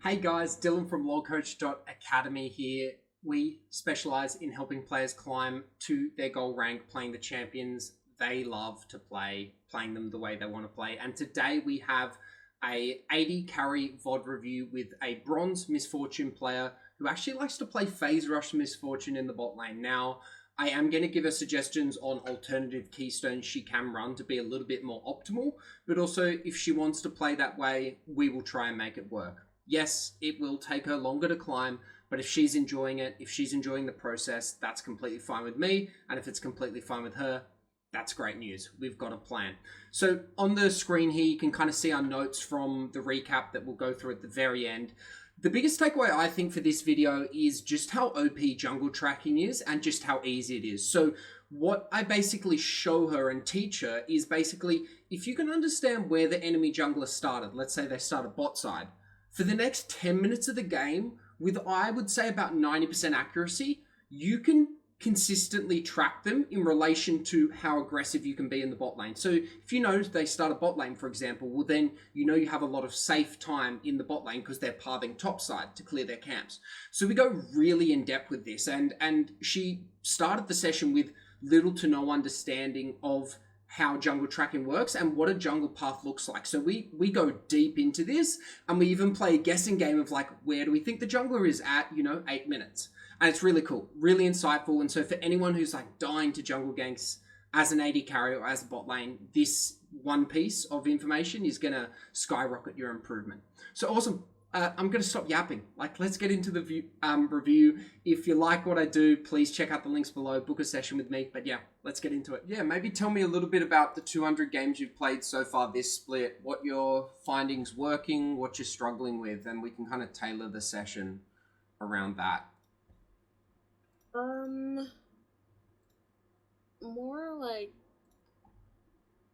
Hey guys, Dylan from lolcoach.academy here. We specialize in helping players climb to their goal rank, playing the champions they love to play, playing them the way they want to play. And today we have a 80 carry VOD review with a bronze Misfortune player who actually likes to play phase rush Misfortune in the bot lane. Now, I am going to give her suggestions on alternative keystones she can run to be a little bit more optimal, but also if she wants to play that way, we will try and make it work. Yes, it will take her longer to climb, but if she's enjoying it, if she's enjoying the process, that's completely fine with me. And if it's completely fine with her, that's great news. We've got a plan. So on the screen here, you can kind of see our notes from the recap that we'll go through at the very end. The biggest takeaway I think for this video is just how OP jungle tracking is and just how easy it is. So what I basically show her and teach her is basically, if you can understand where the enemy jungler started, let's say they started bot side, for the next 10 minutes of the game, with I would say about 90% accuracy, you can consistently track them in relation to how aggressive you can be in the bot lane. So if you know they start a bot lane, for example, well then you know you have a lot of safe time in the bot lane because they're pathing topside to clear their camps. So we go really in depth with this, and she started the session with little to no understanding of how jungle tracking works and what a jungle path looks like. So we go deep into this, and we even play a guessing game of like, where do we think the jungler is at, 8 minutes. And it's really cool, really insightful. And so for anyone who's like dying to jungle ganks as an AD carry or as a bot lane, this one piece of information is gonna skyrocket your improvement. So awesome. I'm going to stop yapping. Let's get into the review. If you like what I do, please check out the links below. Book a session with me. But yeah, let's get into it. Yeah, maybe tell me a little bit about the 200 games you've played so far this split, what your findings working, what you're struggling with, and we can kind of tailor the session around that. More like,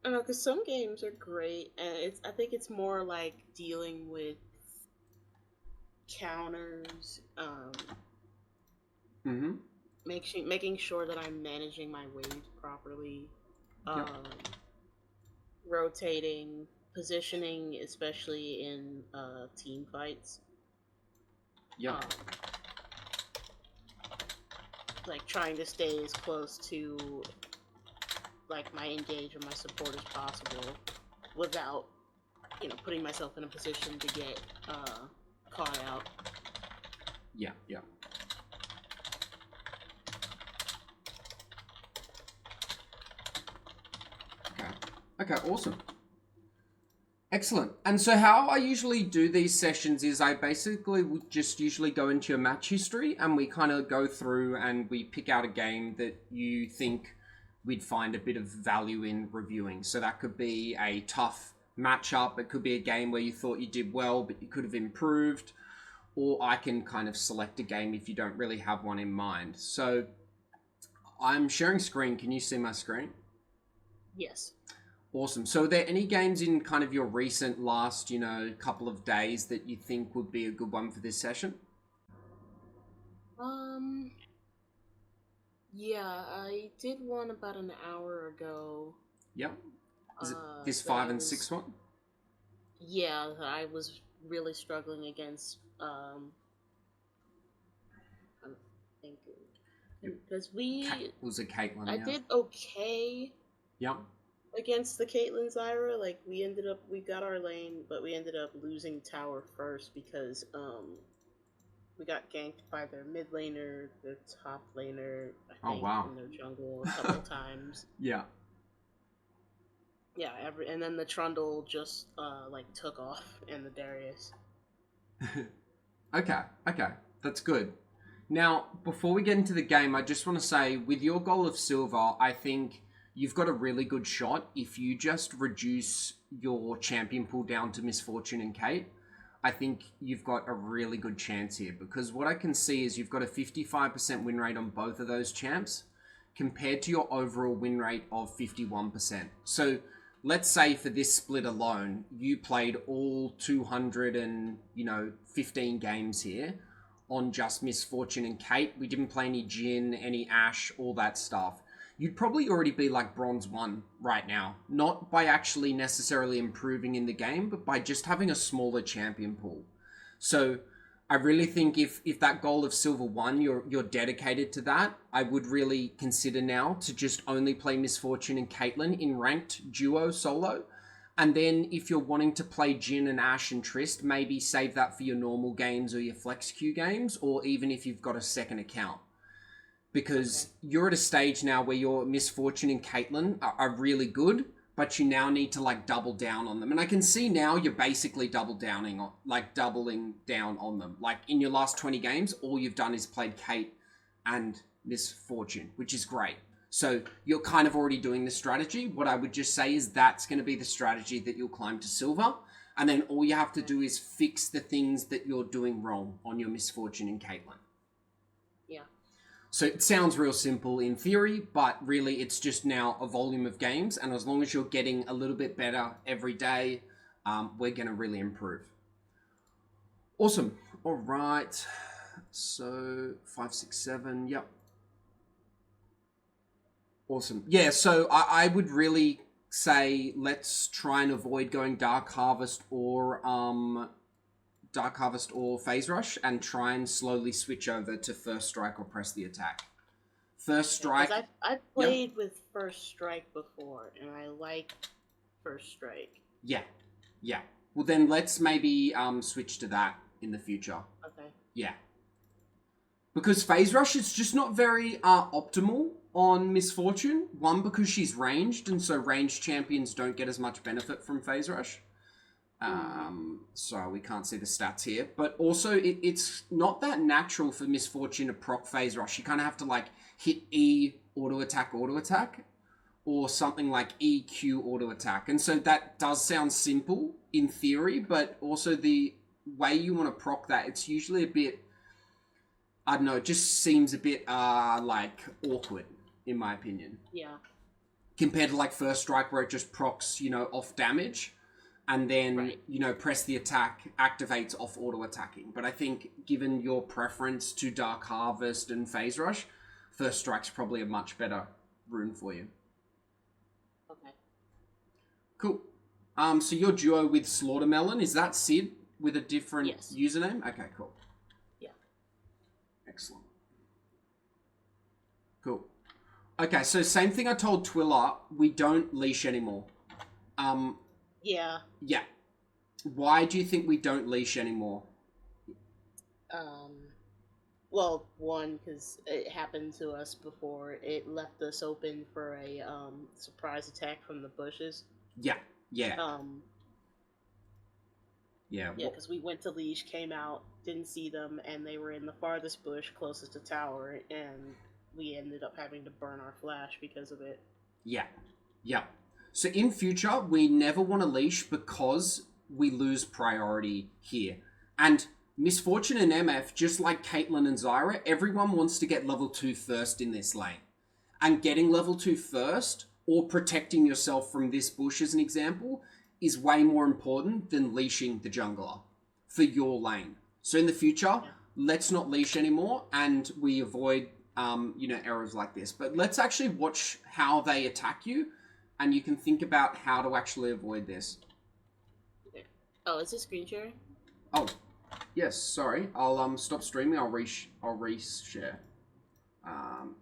I don't know, because some games are great, and I think it's more like dealing with counters, making sure that I'm managing my waves properly, Yep. rotating, positioning, especially in team fights. Yep. Like trying to stay as close to like my engage or my support as possible without, putting myself in a position to get caught out. Yeah, yeah. Okay, awesome. Excellent. And so how I usually do these sessions is I basically would just usually go into your match history and we kind of go through and we pick out a game that you think we'd find a bit of value in reviewing. So that could be a tough matchup. It could be a game where you thought you did well, but you could have improved. Or I can kind of select a game if you don't really have one in mind. So I'm sharing screen. Can you see my screen? Yes. Awesome. So are there any games in kind of your recent last, couple of days that you think would be a good one for this session? Yeah, I did one about an hour ago. Yep. Is it this 5 and 6 one? Yeah, I was really struggling against, I'm thinking, because was a Caitlyn, I did okay. Yep. Against the Caitlyn Zyra, like we got our lane, but we ended up losing tower first because we got ganked by their mid laner, their top laner, I think, and their jungle a couple times. Yeah. Yeah, and then the Trundle just took off in the Darius. Okay, that's good. Now, before we get into the game, I just want to say, with your goal of silver, I think you've got a really good shot if you just reduce your champion pool down to Misfortune and Kate. I think you've got a really good chance here because what I can see is you've got a 55% win rate on both of those champs compared to your overall win rate of 51%. So let's say for this split alone, you played all 215 games here on just Misfortune and Kate. We didn't play any Jhin, any Ashe, all that stuff. You'd probably already be like Bronze 1 right now. Not by actually necessarily improving in the game, but by just having a smaller champion pool. So I really think if that goal of silver 1, you're dedicated to that, I would really consider now to just only play Miss Fortune and Caitlyn in ranked duo solo. And then if you're wanting to play Jin and Ash and Trist, maybe save that for your normal games or your flex queue games, or even if you've got a second account. Because you're at a stage now where your Miss Fortune and Caitlyn are really good, but you now need to like double down on them. And I can see now you're basically doubling down on them. Like in your last 20 games, all you've done is played Kate and Miss Fortune, which is great. So you're kind of already doing the strategy. What I would just say is that's going to be the strategy that you'll climb to silver. And then all you have to do is fix the things that you're doing wrong on your Miss Fortune and Caitlyn. Yeah. So it sounds real simple in theory, but really it's just now a volume of games. And as long as you're getting a little bit better every day, we're going to really improve. Awesome. All right. So 5, 6, 7. Yep. Awesome. Yeah, so I would really say let's try and avoid going Dark Harvest or Phase Rush and try and slowly switch over to First Strike or Press the Attack. First Strike... I've played with First Strike before, and I like First Strike. Yeah. Well, then let's maybe switch to that in the future. Okay. Yeah. Because Phase Rush is just not very optimal on Miss Fortune. One, because she's ranged, and so ranged champions don't get as much benefit from Phase Rush. So we can't see the stats here. But also, it's not that natural for Miss Fortune to proc Phase Rush. You kind of have to, like, hit E, auto-attack, or something like EQ, auto-attack. And so that does sound simple in theory, but also the way you want to proc that, it's usually a bit... I don't know, it just seems a bit, like, awkward, in my opinion. Yeah. Compared to, like, First Strike, where it just procs, off damage, and then, press the attack, activates off auto-attacking. But I think, given your preference to Dark Harvest and Phase Rush, First Strike's probably a much better rune for you. Okay. Cool. So your duo with Slaughtermelon, is that Sid with a different username? Okay, cool. Excellent. Cool. Okay, so same thing I told Twiller, we don't leash anymore. Yeah. Yeah. Why do you think we don't leash anymore? Well, one, because it happened to us before. It left us open for a surprise attack from the bushes. Yeah. Yeah, Yeah, because we went to leash, came out, didn't see them, and they were in the farthest bush closest to tower, and we ended up having to burn our flash because of it. Yeah. So in future, we never want to leash because we lose priority here. And Miss Fortune and MF, just like Caitlyn and Zyra, everyone wants to get level 2 first in this lane. And getting level 2 first, or protecting yourself from this bush as an example, is way more important than leashing the jungler for your lane. So in the future, let's not leash anymore, and we avoid, errors like this. But let's actually watch how they attack you, and you can think about how to actually avoid this. Okay. Oh, is this screen sharing? Oh, yes. Sorry. I'll stop streaming. I'll reshare. All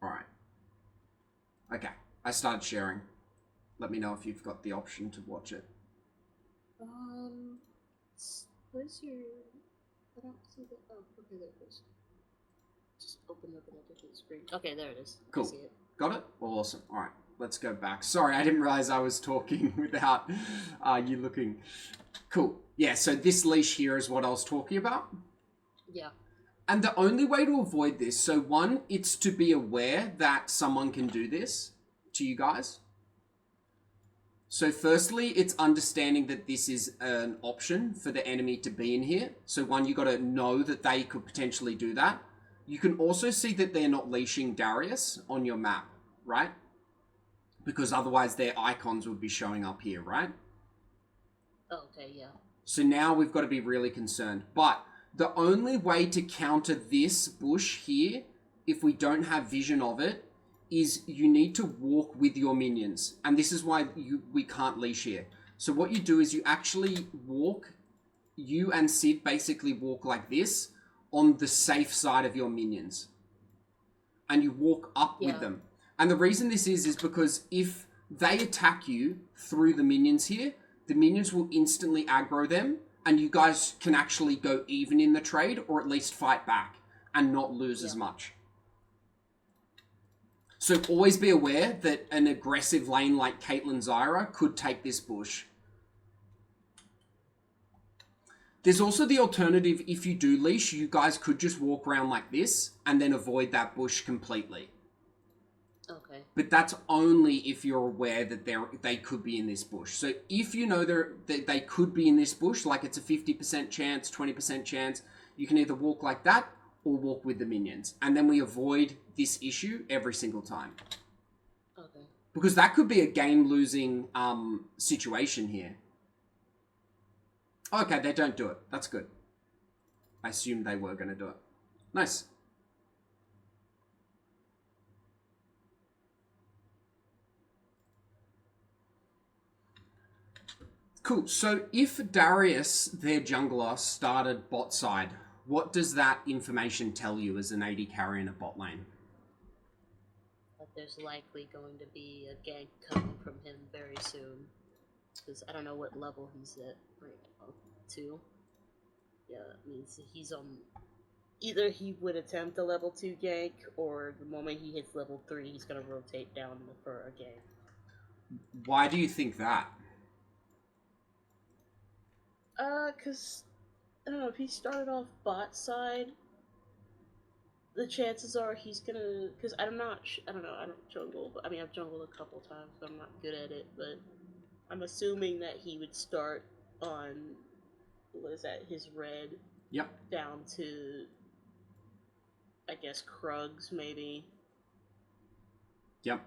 right. Okay. I started sharing. Let me know if you've got the option to watch it. Where's your... I don't see the... Oh, okay, there it is. Just open up another screen. Okay, there it is. Cool. I see it. Got it? Awesome. All right, let's go back. Sorry, I didn't realize I was talking without you looking. Cool. Yeah, so this leash here is what I was talking about. Yeah. And the only way to avoid this, so one, it's to be aware that someone can do this to you guys. So firstly, it's understanding that this is an option for the enemy to be in here. So one, you got to know that they could potentially do that. You can also see that they're not leashing Darius on your map, right? Because otherwise their icons would be showing up here, right? Oh, okay, yeah. So now we've got to be really concerned. But the only way to counter this bush here, if we don't have vision of it, is you need to walk with your minions. And this is why we can't leash here. So what you do is you actually walk you and Sid basically walk like this on the safe side of your minions. And you walk up with them. And the reason this is because if they attack you through the minions here, the minions will instantly aggro them, and you guys can actually go even in the trade, or at least fight back and not lose as much. So always be aware that an aggressive lane like Caitlyn Zyra could take this bush. There's also the alternative, if you do leash, you guys could just walk around like this and then avoid that bush completely. Okay. But that's only if you're aware that they could be in this bush. So if you know they could be in this bush, like it's a 50% chance, 20% chance, you can either walk like that or walk with the minions. And then we avoid this issue every single time. Okay. Because that could be a game-losing situation here. Okay, they don't do it. That's good. I assumed they were going to do it. Nice. Cool. So if Darius, their jungler, started bot side, what does that information tell you as an AD carry in a bot lane? That there's likely going to be a gank coming from him very soon. Because I don't know what level he's at right now. 2. Yeah, that means he's on... Either he would attempt a level 2 gank, or the moment he hits level 3, he's going to rotate down for a gank. Why do you think that? Cause, I don't know, if he started off bot side, the chances are he's gonna, cause I don't know, I don't jungle, but I mean, I've jungled a couple times, but I'm not good at it, but I'm assuming that he would start on, what is that, his red, down to, I guess, Krugs, maybe. Yep.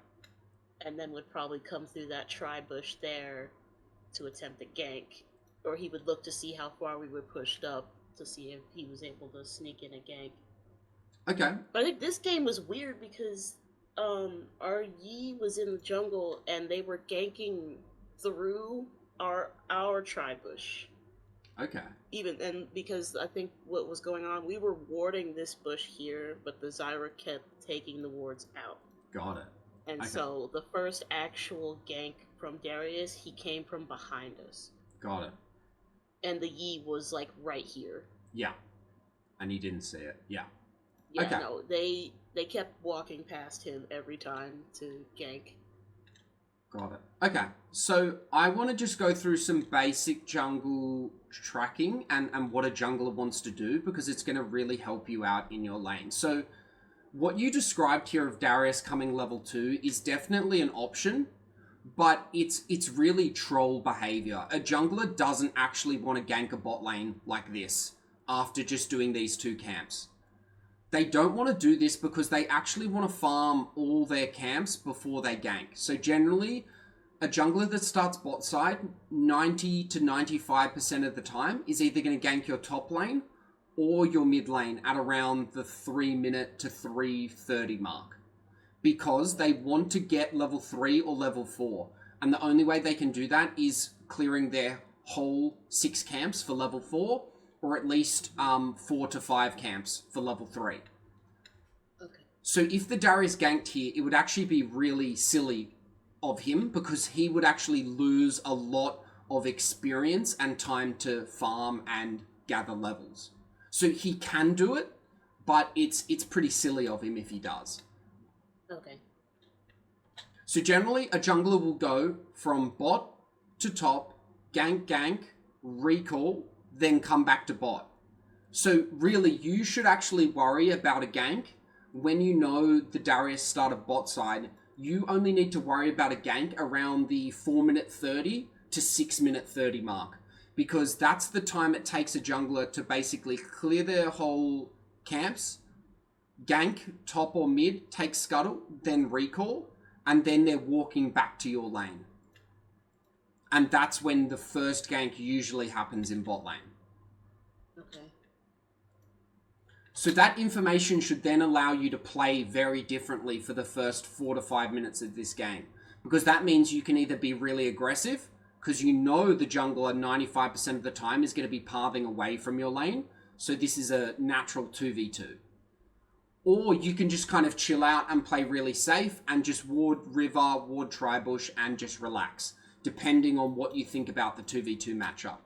And then would probably come through that tri-bush there to attempt a gank. Or he would look to see how far we were pushed up to see if he was able to sneak in a gank. Okay. But I think this game was weird because our Yi was in the jungle and they were ganking through our tri-bush. Okay. And because I think what was going on, we were warding this bush here, but the Zyra kept taking the wards out. Got it. And so the first actual gank from Darius, he came from behind us. Got it. And the Yi was like right here. Yeah. And he didn't see it. Yeah. Yeah, okay. No, they kept walking past him every time to gank. Got it. Okay. So I want to just go through some basic jungle tracking and what a jungler wants to do, because it's going to really help you out in your lane. So what you described here of Darius coming level 2 is definitely an option, but it's really troll behavior. A jungler doesn't actually want to gank a bot lane like this after just doing these 2 camps. They don't want to do this because they actually want to farm all their camps before they gank. So generally, a jungler that starts bot side 90 to 95% of the time is either going to gank your top lane or your mid lane at around the 3 minute to 3:30 mark, because they want to get level 3 or level 4. And the only way they can do that is clearing their whole 6 camps for level 4, or at least 4 to 5 camps for level 3. Okay. So if the Darius ganked here, it would actually be really silly of him, because he would actually lose a lot of experience and time to farm and gather levels. So he can do it, but it's pretty silly of him if he does. Okay. So generally, a jungler will go from bot to top, gank, recall, then come back to bot. So really, you should actually worry about a gank when you know the Darius started bot side. You only need to worry about a gank around the 4 minute 30 to 6 minute 30 mark, because that's the time it takes a jungler to basically clear their whole camps, gank top or mid, take scuttle, then recall, and then they're walking back to your lane. And that's when the first gank usually happens in bot lane. Okay. So that information should then allow you to play very differently for the first 4 to 5 minutes of this game, because that means you can either be really aggressive because you know the jungler 95% of the time is going to be pathing away from your lane. So this is a natural 2v2. Or you can just kind of chill out and play really safe and just ward river, ward tribush, and just relax, depending on what you think about the 2v2 matchup.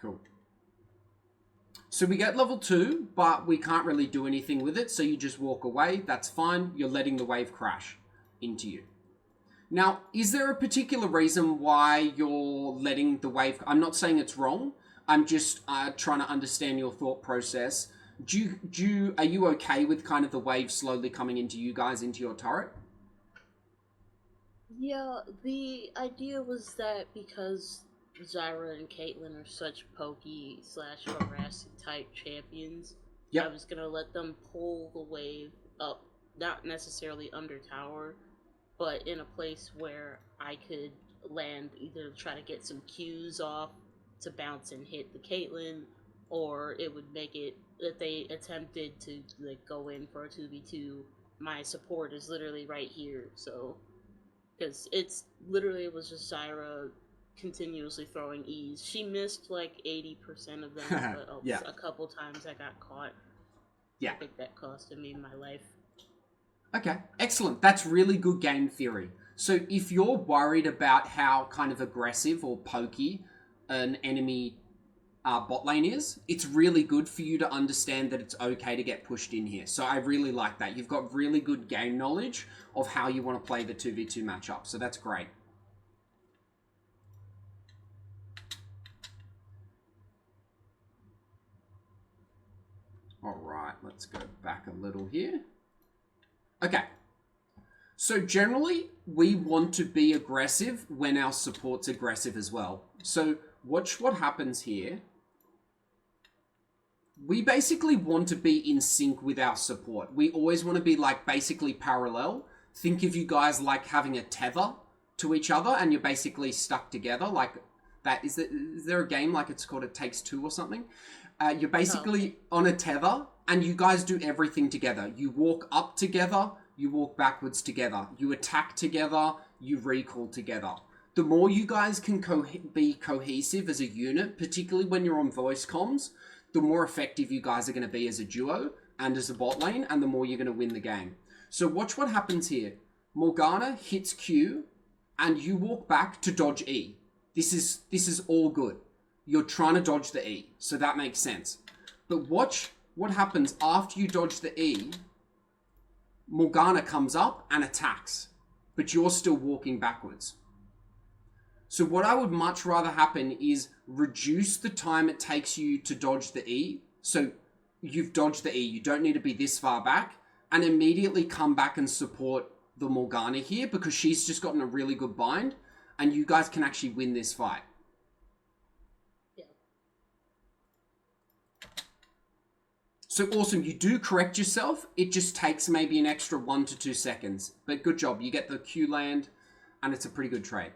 Cool. So we get level 2, but we can't really do anything with it, so you just walk away. That's fine. You're letting the wave crash into you. Now, is there a particular reason why you're letting the wave... I'm not saying it's wrong. I'm just trying to understand your thought process. Are you okay with kind of the wave slowly coming into you guys, into your turret? Yeah, the idea was that because Zyra and Caitlyn are such pokey / harassing type champions, Yep. I was gonna let them pull the wave up, not necessarily under tower, but in a place where I could land, either try to get some Qs off to bounce and hit the Caitlyn, or it would make it that they attempted to like go in for a 2v2. My support is literally right here, so because it's literally it was just Zyra continuously throwing E's. She missed like 80% of them, but Yeah. a couple times I got caught. Yeah. I think that costed me my life. Okay, excellent. That's really good game theory. So if you're worried about how kind of aggressive or pokey an enemy bot lane is, it's really good for you to understand that it's okay to get pushed in here. So I really like that. You've got really good game knowledge of how you want to play the 2v2 matchup. So that's great. All right, let's go back a little here. Okay. So generally, we want to be aggressive when our support's aggressive as well. So watch what happens here. We basically want to be in sync with our support. We always want to be like basically parallel. Think of you guys like having a tether to each other and you're basically stuck together like that. Is there a game like it's called It Takes Two or something? You're basically on a tether and you guys do everything together. You walk up together, you walk backwards together, you attack together, you recall together. The more you guys can be cohesive as a unit, particularly when you're on voice comms, the more effective you guys are going to be as a duo and as a bot lane, and the more you're going to win the game. So watch what happens here. Morgana hits Q, and you walk back to dodge E. This is all good. You're trying to dodge the E, so that makes sense. But watch what happens after you dodge the E. Morgana comes up and attacks, but you're still walking backwards. So what I would much rather happen is reduce the time it takes you to dodge the E. So you've dodged the E, you don't need to be this far back, and immediately come back and support the Morgana here because she's just gotten a really good bind, and you guys can actually win this fight. Yeah. So awesome, you do correct yourself. It just takes maybe an extra 1 to 2 seconds. But good job, you get the Q land, and it's a pretty good trade.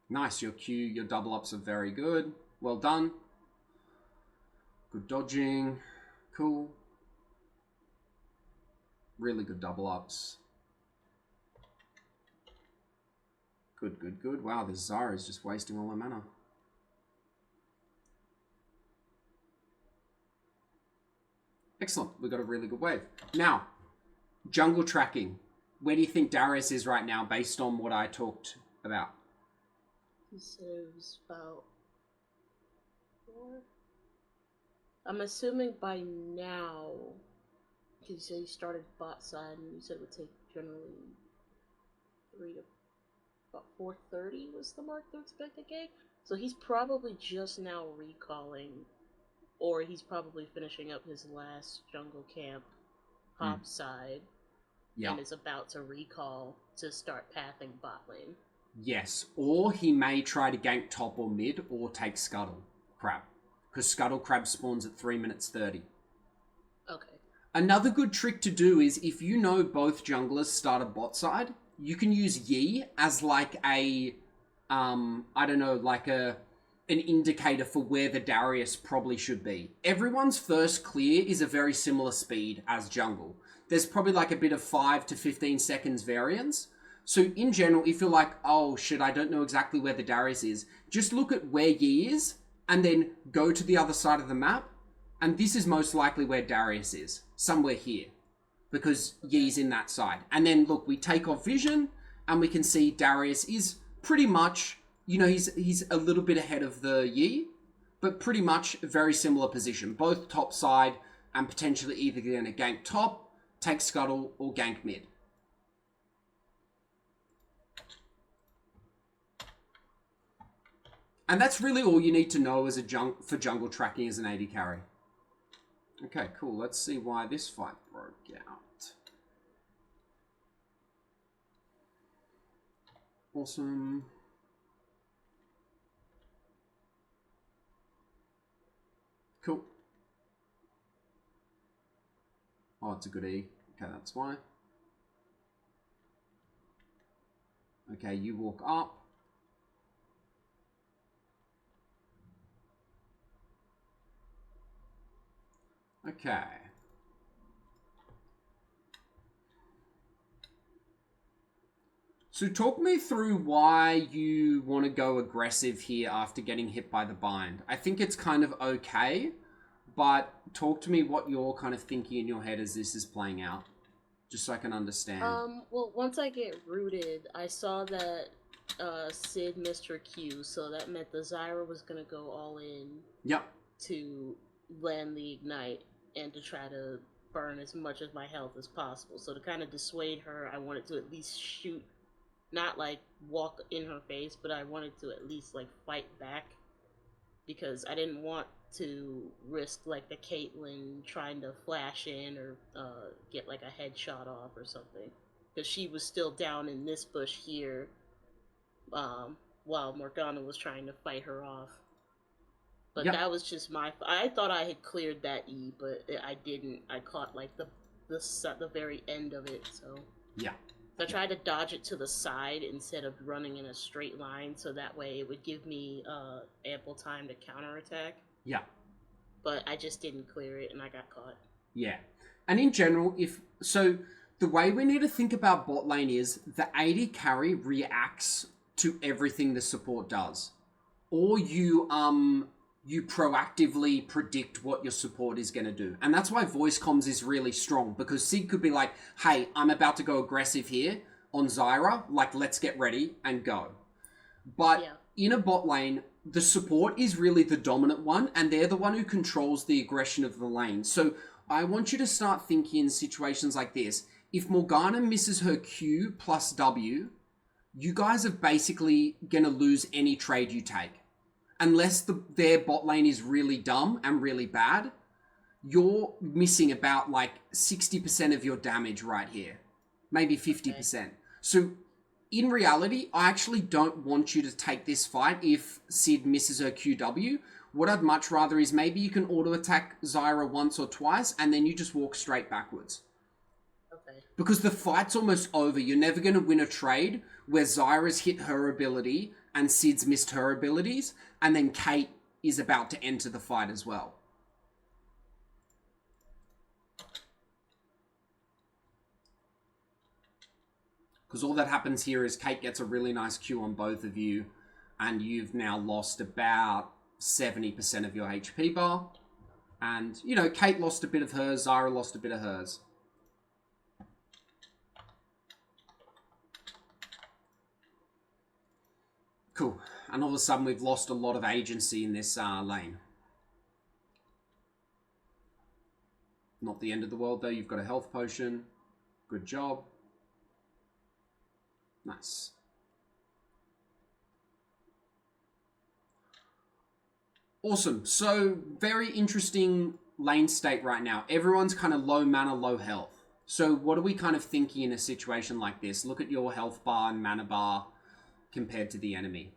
Nice, your Q, your double ups are very good. Well done. Good dodging. Cool. Really good double ups. Good, good, good. Wow, this Zyra is just wasting all her mana. Excellent, we got a really good wave. Now, jungle tracking. Where do you think Darius is right now based on what I talked about? He said it was about 4. I'm assuming by now, because he started bot side and you said it would take generally 3 to about 4:30 was the mark to expect a game. So he's probably just now recalling, or he's probably finishing up his last jungle camp hop side, and is about to recall to start pathing bot lane. Yes, or he may try to gank top or mid, or take Scuttle Crab. Because Scuttle Crab spawns at 3 minutes 30. Okay. Another good trick to do is if you know both junglers start a bot side, you can use Yi as like a, I don't know, like an indicator for where the Darius probably should be. Everyone's first clear is a very similar speed as jungle. There's probably like a bit of 5 to 15 seconds variance. So in general, if you're like, oh shit, I don't know exactly where the Darius is, just look at where Yi is and then go to the other side of the map. And this is most likely where Darius is, somewhere here, because Yi's in that side. And then look, we take off vision and we can see Darius is pretty much, you know, he's a little bit ahead of the Yi, but pretty much a very similar position, both top side and potentially either going to gank top, take scuttle, or gank mid. And that's really all you need to know as for jungle tracking as an AD carry. Okay, cool. Let's see why this fight broke out. Awesome. Cool. Oh, it's a good E. Okay, that's why. Okay, you walk up. Okay. So talk me through why you want to go aggressive here after getting hit by the bind. I think it's kind of okay, but talk to me what you're kind of thinking in your head as this is playing out, just so I can understand. Well, once I get rooted, I saw that Sid missed her Q, so that meant the Zyra was gonna go all in. Yep. To land the ignite and to try to burn as much of my health as possible. So to kind of dissuade her, I wanted to at least shoot, not like walk in her face, but I wanted to at least like fight back, because I didn't want to risk like the Caitlyn trying to flash in or get like a headshot off or something, because she was still down in this bush here while Morgana was trying to fight her off. But yep. That was just I thought I had cleared that E, but I didn't. I caught like the very end of it, so yeah. So I tried to dodge it to the side instead of running in a straight line, so that way it would give me ample time to counterattack. Yeah. But I just didn't clear it, and I got caught. Yeah. And in general, the way we need to think about bot lane is the AD carry reacts to everything the support does. Or you proactively predict what your support is going to do. And that's why voice comms is really strong, because Sid could be like, hey, I'm about to go aggressive here on Zyra, like, let's get ready and go. But in a bot lane, the support is really the dominant one, and they're the one who controls the aggression of the lane. So I want you to start thinking in situations like this. If Morgana misses her Q plus W, you guys are basically going to lose any trade you take. Unless their bot lane is really dumb and really bad, you're missing about like 60% of your damage right here. Maybe 50%. Okay. So in reality, I actually don't want you to take this fight if Sid misses her QW. What I'd much rather is maybe you can auto attack Zyra once or twice and then you just walk straight backwards. Okay. Because the fight's almost over. You're never going to win a trade where Zyra's hit her ability and Sid's missed her abilities, and then Kate is about to enter the fight as well. Because all that happens here is Kate gets a really nice Q on both of you, and you've now lost about 70% of your HP bar. And, you know, Kate lost a bit of hers, Zyra lost a bit of hers. Cool. And all of a sudden, we've lost a lot of agency in this lane. Not the end of the world, though. You've got a health potion. Good job. Nice. Awesome. So, very interesting lane state right now. Everyone's kind of low mana, low health. So, what are we kind of thinking in a situation like this? Look at your health bar and mana bar compared to the enemy.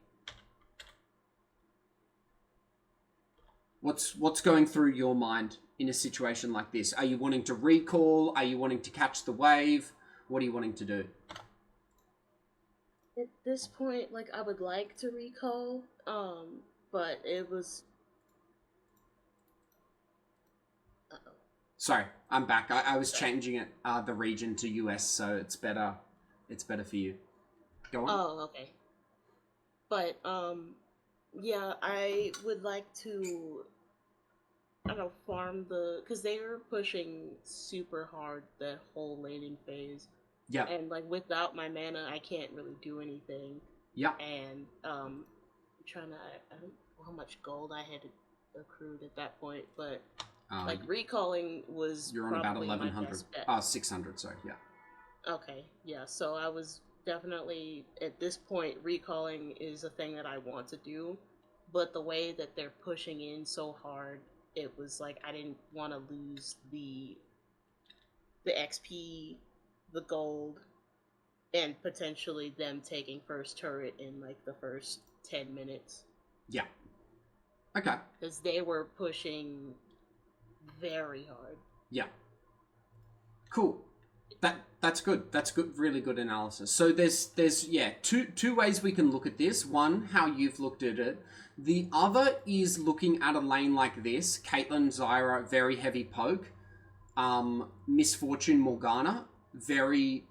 What's going through your mind in a situation like this? Are you wanting to recall? Are you wanting to catch the wave? What are you wanting to do? At this point, like I would like to recall, but it was. Uh-oh. Sorry, I'm back. I was changing it, the region to US, so it's better. It's better for you. Go on. Oh, okay. But yeah, I would like to. I don't know, farm because they were pushing super hard that whole laning phase. Yeah. And like without my mana, I can't really do anything. Yeah. And I'm trying to. I don't know how much gold I had accrued at that point, but like recalling was you're on about probably 1100. 600. Sorry. Yeah. Okay. Yeah. So I was definitely at this point recalling is a thing that I want to do, but the way that they're pushing in so hard, it was like I didn't want to lose the XP, the gold, and potentially them taking first turret in like the first 10 minutes. Yeah. Okay. Because they were pushing very hard. Yeah. Cool. That's good. That's good. Really good analysis. So there's two ways we can look at this. One, how you've looked at it. The other is looking at a lane like this. Caitlyn, Zyra, very heavy poke. Misfortune, Morgana, very,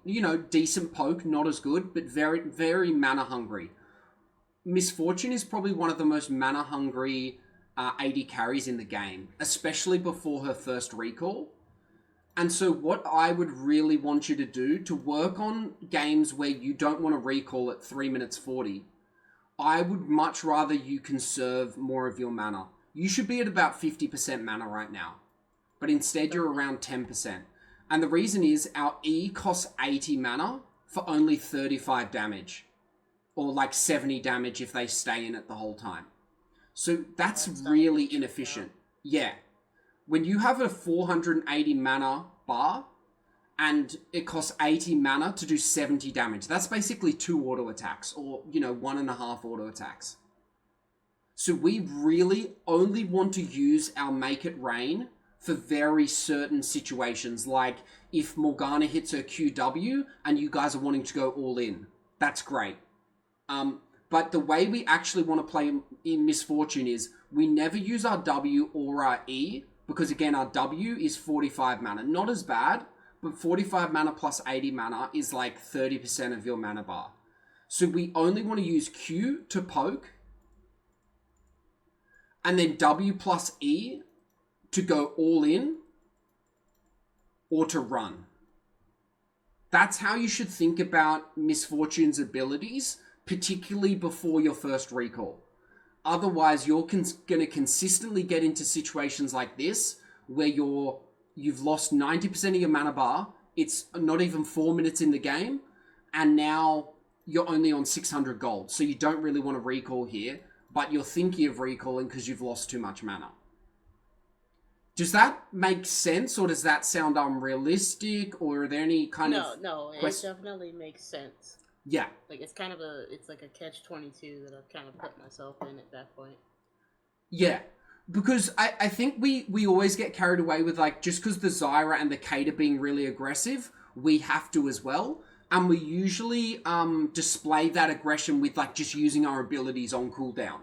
decent poke, not as good, but very, very mana hungry. Misfortune is probably one of the most mana hungry AD carries in the game, especially before her first recall. And so what I would really want you to do to work on games where you don't want to recall at 3 minutes 40, I would much rather you conserve more of your mana. You should be at about 50% mana right now, but instead you're around 10%. And the reason is our E costs 80 mana for only 35 damage, or like 70 damage if they stay in it the whole time. So that's really inefficient. Yeah. When you have a 480 mana bar and it costs 80 mana to do 70 damage, that's basically 2 auto attacks or, 1.5 auto attacks. So we really only want to use our Make It Rain for very certain situations, like if Morgana hits her QW and you guys are wanting to go all in. That's great. But the way we actually want to play in Misfortune is we never use our W or our E, because again, our W is 45 mana. Not as bad, but 45 mana plus 80 mana is like 30% of your mana bar. So we only want to use Q to poke, and then W plus E to go all in or to run. That's how you should think about Misfortune's abilities, particularly before your first recall. Otherwise, you're going to consistently get into situations like this where you've lost 90% of your mana bar, it's not even 4 minutes in the game, and now you're only on 600 gold. So you don't really want to recall here, but you're thinking of recalling because you've lost too much mana. Does that make sense, or does that sound unrealistic, or are there any kind of... No, it definitely makes sense. Yeah. Like, it's like a catch-22 that I've kind of put myself in at that point. Yeah. Because I think we always get carried away with, like, just because the Zyra and the Kate are being really aggressive, we have to as well. And we usually display that aggression with, like, just using our abilities on cooldown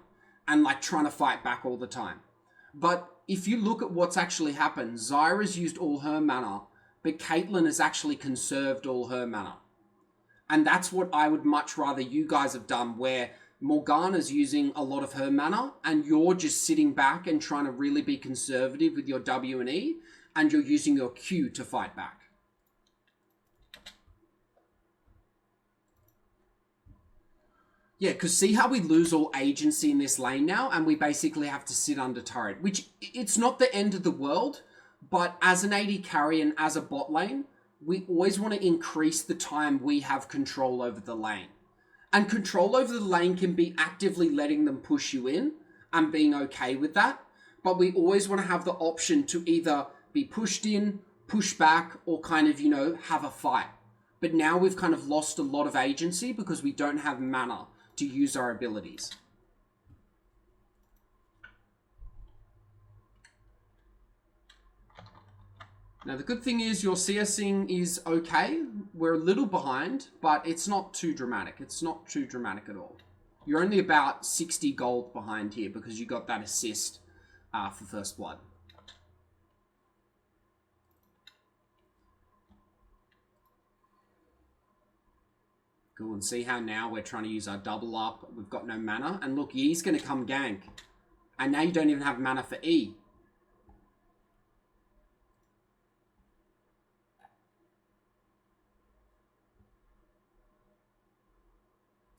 and, like, trying to fight back all the time. But if you look at what's actually happened, Zyra's used all her mana, but Caitlyn has actually conserved all her mana. And that's what I would much rather you guys have done, where Morgana's using a lot of her mana and you're just sitting back and trying to really be conservative with your W and E, and you're using your Q to fight back. Yeah, because see how we lose all agency in this lane now, and we basically have to sit under turret, which it's not the end of the world, but as an AD carry and as a bot lane, we always want to increase the time we have control over the lane. And control over the lane can be actively letting them push you in and being okay with that, but we always want to have the option to either be pushed in, push back, or kind of, have a fight. But now we've kind of lost a lot of agency because we don't have mana to use our abilities. Now, the good thing is your CSing is okay. We're a little behind, but it's not too dramatic. It's not too dramatic at all. You're only about 60 gold behind here because you got that assist for First Blood. Cool, and see how now we're trying to use our double up. We've got no mana. And look, Yi's going to come gank. And now you don't even have mana for E.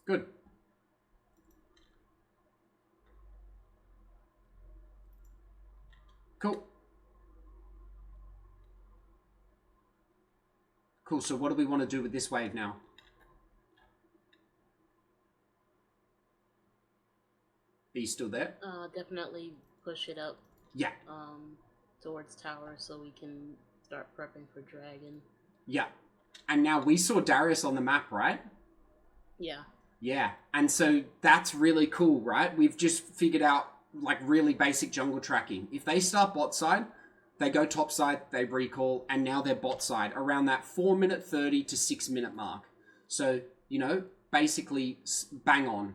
Good. Cool. Cool, so what do we want to do with this wave now? Are you still there? Definitely push it up. Yeah. Towards tower so we can start prepping for dragon. Yeah. And now we saw Darius on the map, right? Yeah. Yeah. And so that's really cool, right? We've just figured out like really basic jungle tracking. If they start bot side, they go top side, they recall, and now they're bot side around that 4:30 to 6-minute mark. So, you know, basically bang on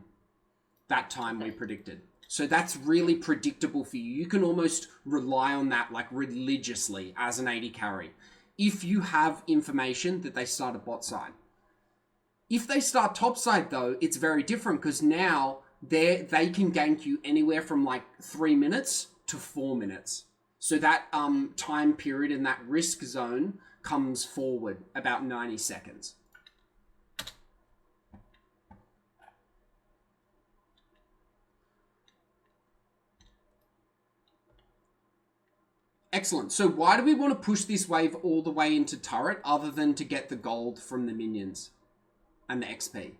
that time we predicted. So that's really predictable for you. You can almost rely on that like religiously as an AD carry. If you have information that they start at bot side. If they start top side though, it's very different because now they can gank you anywhere from like 3 minutes to 4 minutes. So that time period in that risk zone comes forward about 90 seconds. Excellent. So why do we want to push this wave all the way into turret other than to get the gold from the minions and the XP?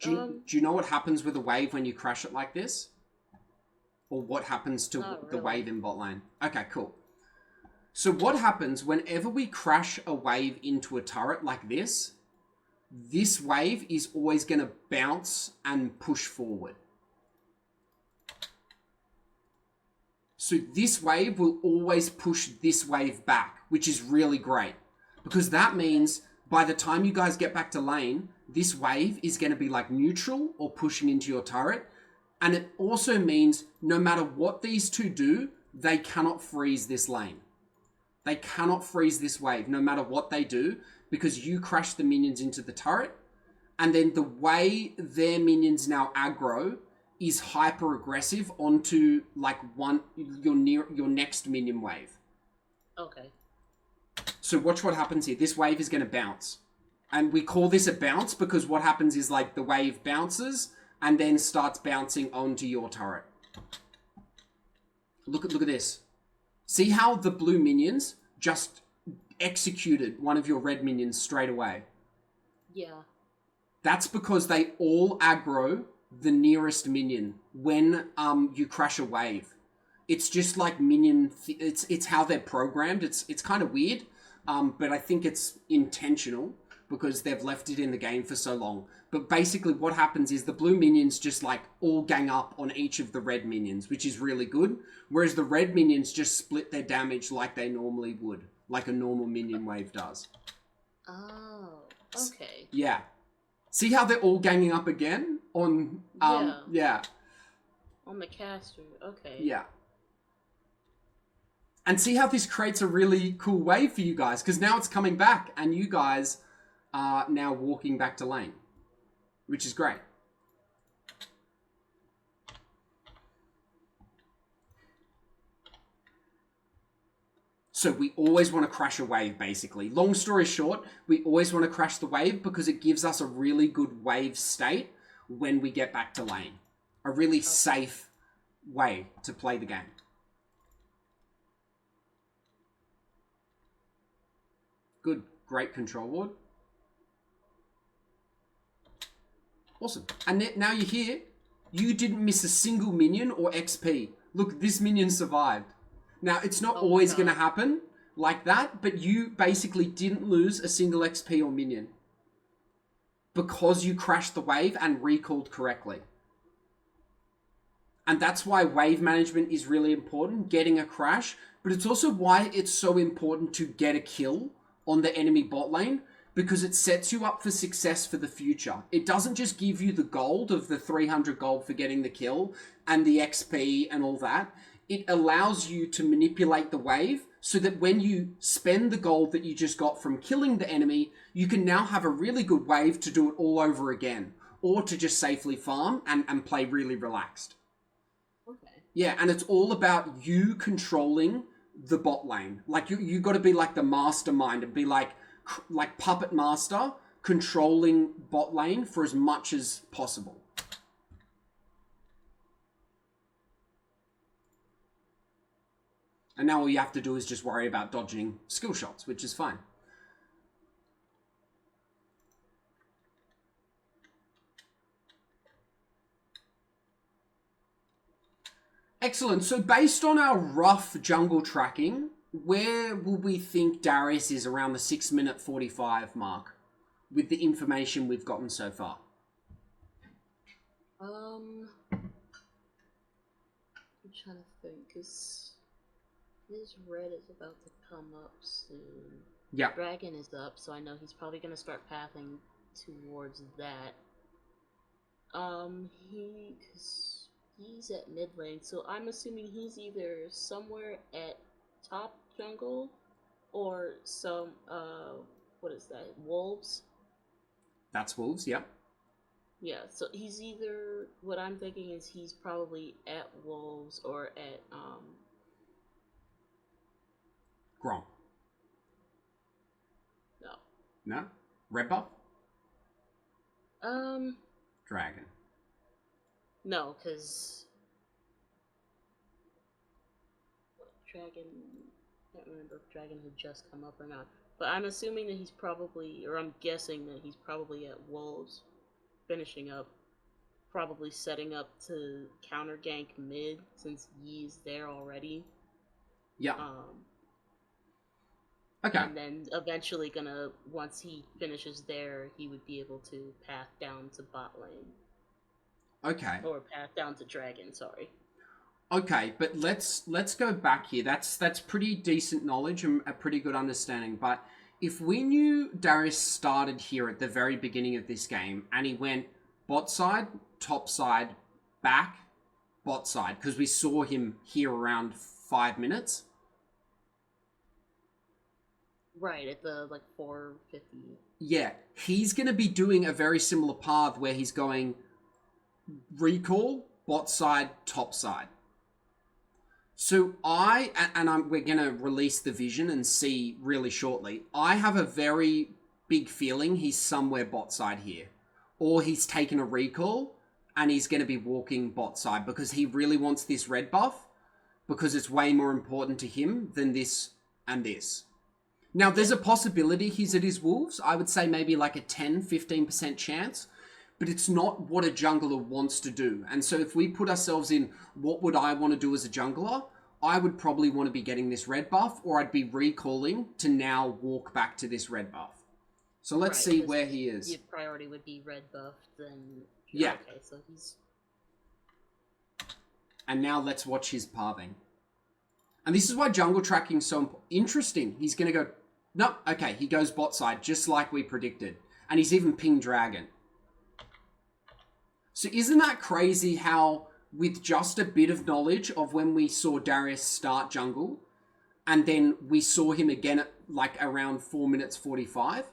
Do you know what happens with a wave when you crash it like this? Or what happens to the wave in bot lane? Okay, cool. So what happens whenever we crash a wave into a turret like this, this wave is always going to bounce and push forward. So this wave will always push this wave back, which is really great. Because that means by the time you guys get back to lane, this wave is going to be like neutral or pushing into your turret. And it also means no matter what these two do, they cannot freeze this lane. They cannot freeze this wave no matter what they do because you crash the minions into the turret. And then the way their minions now aggro is hyper aggressive onto like your next minion wave. Okay. So watch what happens here. This wave is going to bounce. And we call this a bounce because what happens is like the wave bounces and then starts bouncing onto your turret. Look at this. See how the blue minions just executed one of your red minions straight away? Yeah. That's because they all aggro the nearest minion when you crash a wave. It's just like minion. It's how they're programmed. It's kind of weird, but I think it's intentional because they've left it in the game for so long. But basically, what happens is the blue minions just like all gang up on each of the red minions, which is really good. Whereas the red minions just split their damage like they normally would, like a normal minion wave does. Oh, okay. Yeah. See how they're all ganging up again on yeah. On the caster. Okay. Yeah. And see how this creates a really cool wave for you guys because now it's coming back and you guys are now walking back to lane, which is great. So we always want to crash a wave, basically. Long story short, we always want to crash the wave because it gives us a really good wave state when we get back to lane. A really safe way to play the game. Good. Great control ward. Awesome. And now you're here. You didn't miss a single minion or XP. Look, this minion survived. Now, it's not always going to happen like that, but you basically didn't lose a single XP or minion because you crashed the wave and recalled correctly. And that's why wave management is really important, getting a crash, but it's also why it's so important to get a kill on the enemy bot lane, because it sets you up for success for the future. It doesn't just give you the gold of the 300 gold for getting the kill and the XP and all that. It allows you to manipulate the wave so that when you spend the gold that you just got from killing the enemy, you can now have a really good wave to do it all over again, or to just safely farm and play really relaxed. Okay. Yeah, and it's all about you controlling the bot lane. Like you got to be like the mastermind and be like puppet master, controlling bot lane for as much as possible. And now all you have to do is just worry about dodging skill shots, which is fine. Excellent. So based on our rough jungle tracking, where will we think Darius is around the 6-minute 45 mark with the information we've gotten so far? I'm trying to think, because his red is about to come up soon. Yeah. Dragon is up, so I know he's probably going to start pathing towards that. He's at mid lane, so I'm assuming he's either somewhere at top jungle or some, what is that, wolves? That's wolves, yep. Yeah, so he's either, what I'm thinking is he's probably at wolves or at, Grom. no. No? Red buff? Dragon. No, because Dragon, I can't remember if Dragon had just come up or not. But I'm assuming that he's probably, or I'm guessing that he's probably at Wolves, finishing up, probably setting up to counter gank mid, since Yi's there already. Yeah. Okay. And then eventually gonna, once he finishes there, he would be able to path down to bot lane. Okay. Or path down to Dragon, sorry. Okay, but let's go back here. That's pretty decent knowledge and a pretty good understanding. But if we knew Darius started here at the very beginning of this game and he went bot side, top side, back, bot side, because we saw him here around 5 minutes. Right, at the, 450. Yeah, he's going to be doing a very similar path where he's going recall, bot side, top side. So we're going to release the vision and see really shortly. I have a very big feeling he's somewhere bot side here. Or he's taken a recall and he's going to be walking bot side because he really wants this red buff because it's way more important to him than this and this. Now, there's a possibility he's at his wolves. I would say maybe like a 10-15% chance. But it's not what a jungler wants to do. And so if we put ourselves in what would I want to do as a jungler, I would probably want to be getting this red buff, or I'd be recalling to now walk back to this red buff. So let's see where he is. Your priority would be red buff, then... Yeah. Okay, so he's... And now let's watch his pathing. And this is why jungle tracking is so interesting. He's going to go... No, okay, he goes bot side, just like we predicted. And he's even pinged dragon. So isn't that crazy how with just a bit of knowledge of when we saw Darius start jungle and then we saw him again at around 4 minutes 45,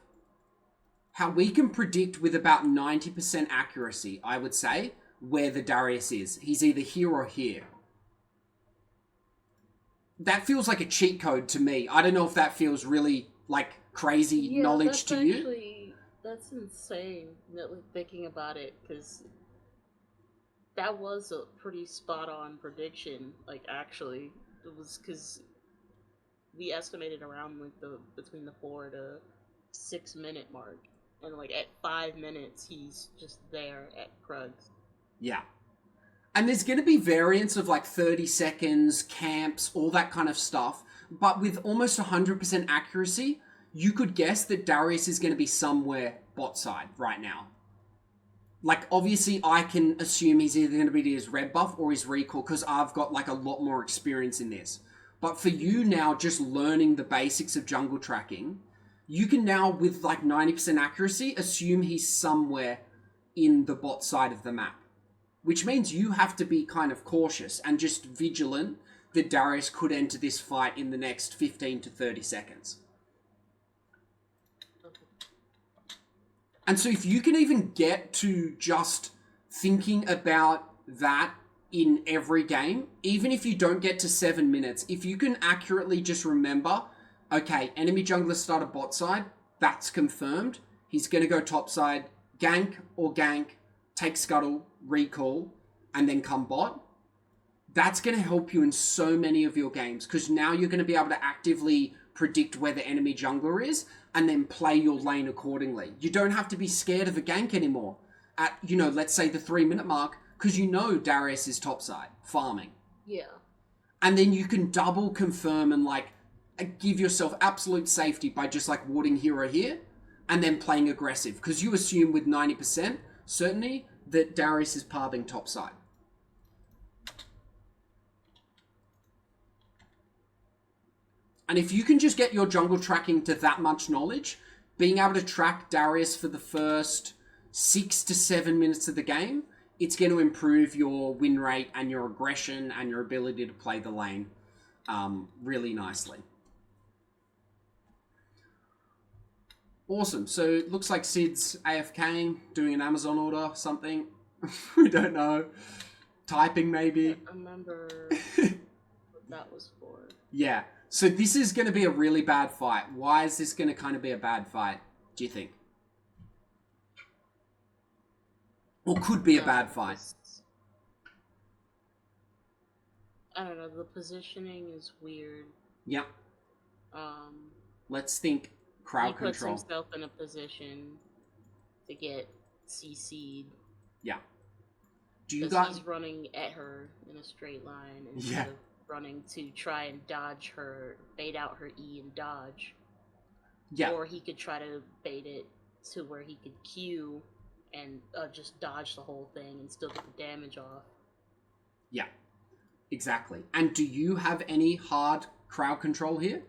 how we can predict with about 90% accuracy, I would say, where the Darius is. He's either here or here. That feels like a cheat code to me. I don't know if that feels really crazy knowledge to you. That's insane, thinking about it, because that was a pretty spot-on prediction. Actually, it was because we estimated around between the 4 to 6 minute mark, and at 5 minutes he's just there at Krugs. Yeah, and there's going to be variants of 30 seconds, camps, all that kind of stuff. But with almost 100% accuracy, you could guess that Darius is going to be somewhere bot side right now. Like, obviously, I can assume he's either going to be his red buff or his recall because I've got, like, a lot more experience in this. But for you now, just learning the basics of jungle tracking, you can now, with, like, 90% accuracy, assume he's somewhere in the bot side of the map. Which means you have to be kind of cautious and just vigilant that Darius could enter this fight in the next 15 to 30 seconds. And so if you can even get to just thinking about that in every game, even if you don't get to 7 minutes, if you can accurately just remember, okay, enemy jungler started bot side, that's confirmed. He's going to go top side, gank or gank, take scuttle, recall, and then come bot. That's going to help you in so many of your games because now you're going to be able to actively predict where the enemy jungler is and then play your lane accordingly. You don't have to be scared of a gank anymore at, you know, let's say the 3-minute mark because you know Darius is topside farming. Yeah. And then you can double confirm and like give yourself absolute safety by just like warding hero here and then playing aggressive because you assume with 90% certainty that Darius is pathing topside. And if you can just get your jungle tracking to that much knowledge, being able to track Darius for the first 6 to 7 minutes of the game, it's going to improve your win rate and your aggression and your ability to play the lane really nicely. Awesome. So it looks like Sid's AFKing, doing an Amazon order, something. We don't know. Typing maybe. I remember what that was for. Yeah. So this is going to be a really bad fight. Why is this going to kind of be a bad fight, do you think? Or could be a bad fight? I don't know. The positioning is weird. Yeah. Let's think crowd control. He puts himself in a position to get CC'd. Yeah. Do you guys? He's running at her in a straight line instead of running to try and dodge her, bait out her E and dodge. Yeah. Or he could try to bait it to where he could Q and just dodge the whole thing and still get the damage off. Yeah, exactly. And do you have any hard crowd control here?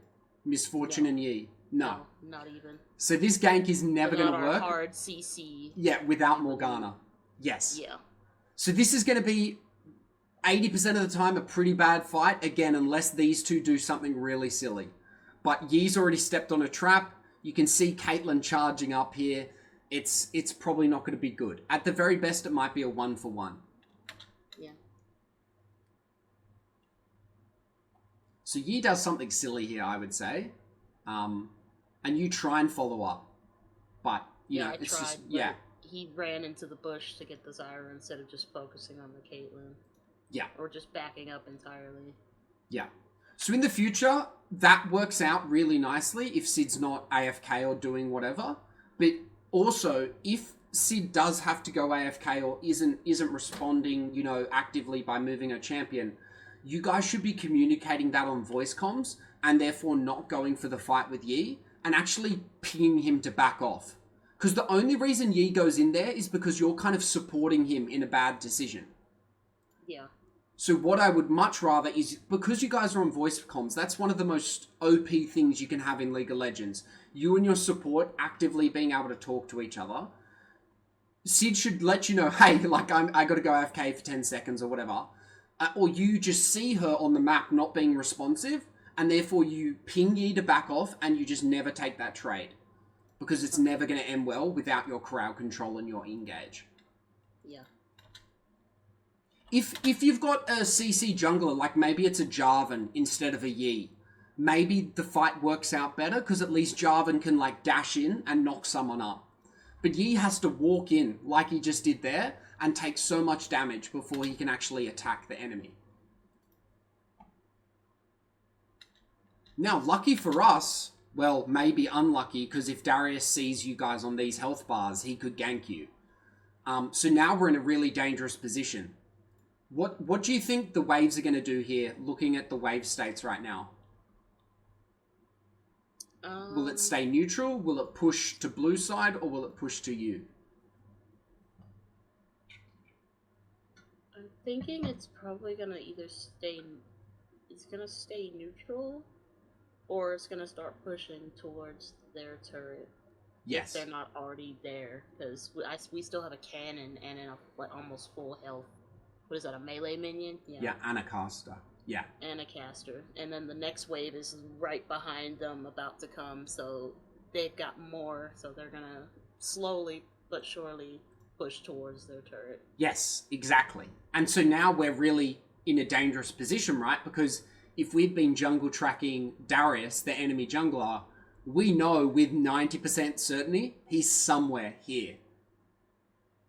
Misfortune and Yi? No, not even. So this gank is never going to work. Hard CC. Yeah, without Morgana. Yes. Yeah. So this is going to be 80% of the time a pretty bad fight, again, unless these two do something really silly. But Yi's already stepped on a trap. You can see Caitlyn charging up here. It's probably not going to be good. At the very best, it might be a 1-for-1. Yeah. So Yi does something silly here, I would say. And you try and follow up. But, you know, it's tried, just, yeah. He ran into the bush to get the Zyra instead of just focusing on the Caitlyn. Yeah. Or just backing up entirely. Yeah. So in the future, that works out really nicely if Sid's not AFK or doing whatever. But also, if Sid does have to go AFK or isn't responding, you know, actively by moving a champion, you guys should be communicating that on voice comms and therefore not going for the fight with Yi and actually pinging him to back off. Because the only reason Yi goes in there is because you're kind of supporting him in a bad decision. Yeah. So what I would much rather is, because you guys are on voice comms, that's one of the most OP things you can have in League of Legends. You and your support actively being able to talk to each other. Sid should let you know, hey, like, I got to go AFK for 10 seconds or whatever. Or you just see her on the map not being responsive, and therefore you ping Yi to back off, and you just never take that trade. Because it's never going to end well without your crowd control and your engage. Yeah. If you've got a CC jungler, like maybe it's a Jarvan instead of a Yi, maybe the fight works out better because at least Jarvan can like dash in and knock someone up. But Yi has to walk in like he just did there and take so much damage before he can actually attack the enemy. Now, lucky for us, well, maybe unlucky, because if Darius sees you guys on these health bars, he could gank you. So now we're in a really dangerous position. What do you think the waves are going to do here, looking at the wave states right now? Will it stay neutral? Will it push to blue side? Or will it push to you? I'm thinking it's probably gonna either stay. It's gonna stay neutral, or it's gonna start pushing towards their turret if they're Yes. not already there. Because we still have a cannon and like almost full health. What is that? A melee minion? Yeah. Yeah, and a caster. Yeah. And a caster. And then the next wave is right behind them, about to come. So they've got more. So they're gonna slowly but surely push towards their turret. Yes, exactly. And so now we're really in a dangerous position, right? Because if we've been jungle tracking Darius, the enemy jungler, we know with 90% certainty he's somewhere here.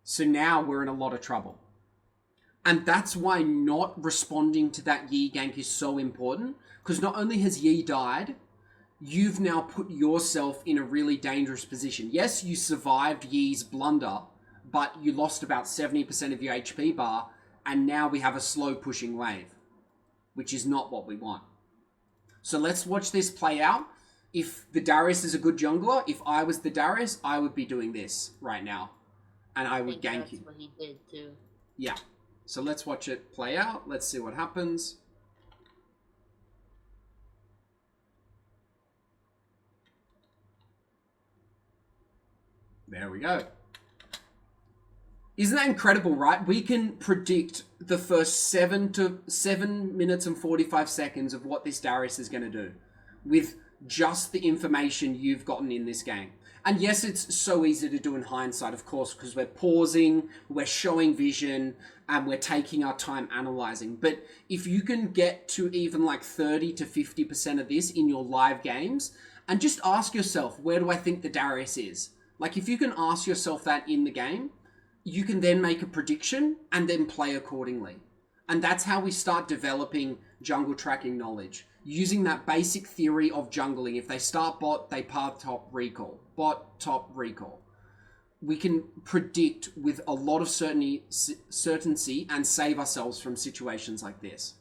So now we're in a lot of trouble. And that's why not responding to that Yi gank is so important. Because not only has Yi died, you've now put yourself in a really dangerous position. Yes, you survived Yi's blunder, but you lost about 70% of your HP bar, and now we have a slow pushing wave, which is not what we want. So let's watch this play out. If the Darius is a good jungler, if I was the Darius, I would be doing this right now, and I would gank you. That's what he did too. Yeah. So let's watch it play out. Let's see what happens. There we go. Isn't that incredible, right? We can predict the first 7 minutes and 45 seconds of what this Darius is going to do with just the information you've gotten in this game. And yes, it's so easy to do in hindsight, of course, because we're pausing, we're showing vision, and we're taking our time analyzing. But if you can get to even like 30 to 50% of this in your live games, and just ask yourself, where do I think the Darius is? Like, if you can ask yourself that in the game, you can then make a prediction and then play accordingly. And that's how we start developing jungle tracking knowledge. Using that basic theory of jungling. If they start bot, they path top, recall. Bot, top, recall. We can predict with a lot of certainty and save ourselves from situations like this.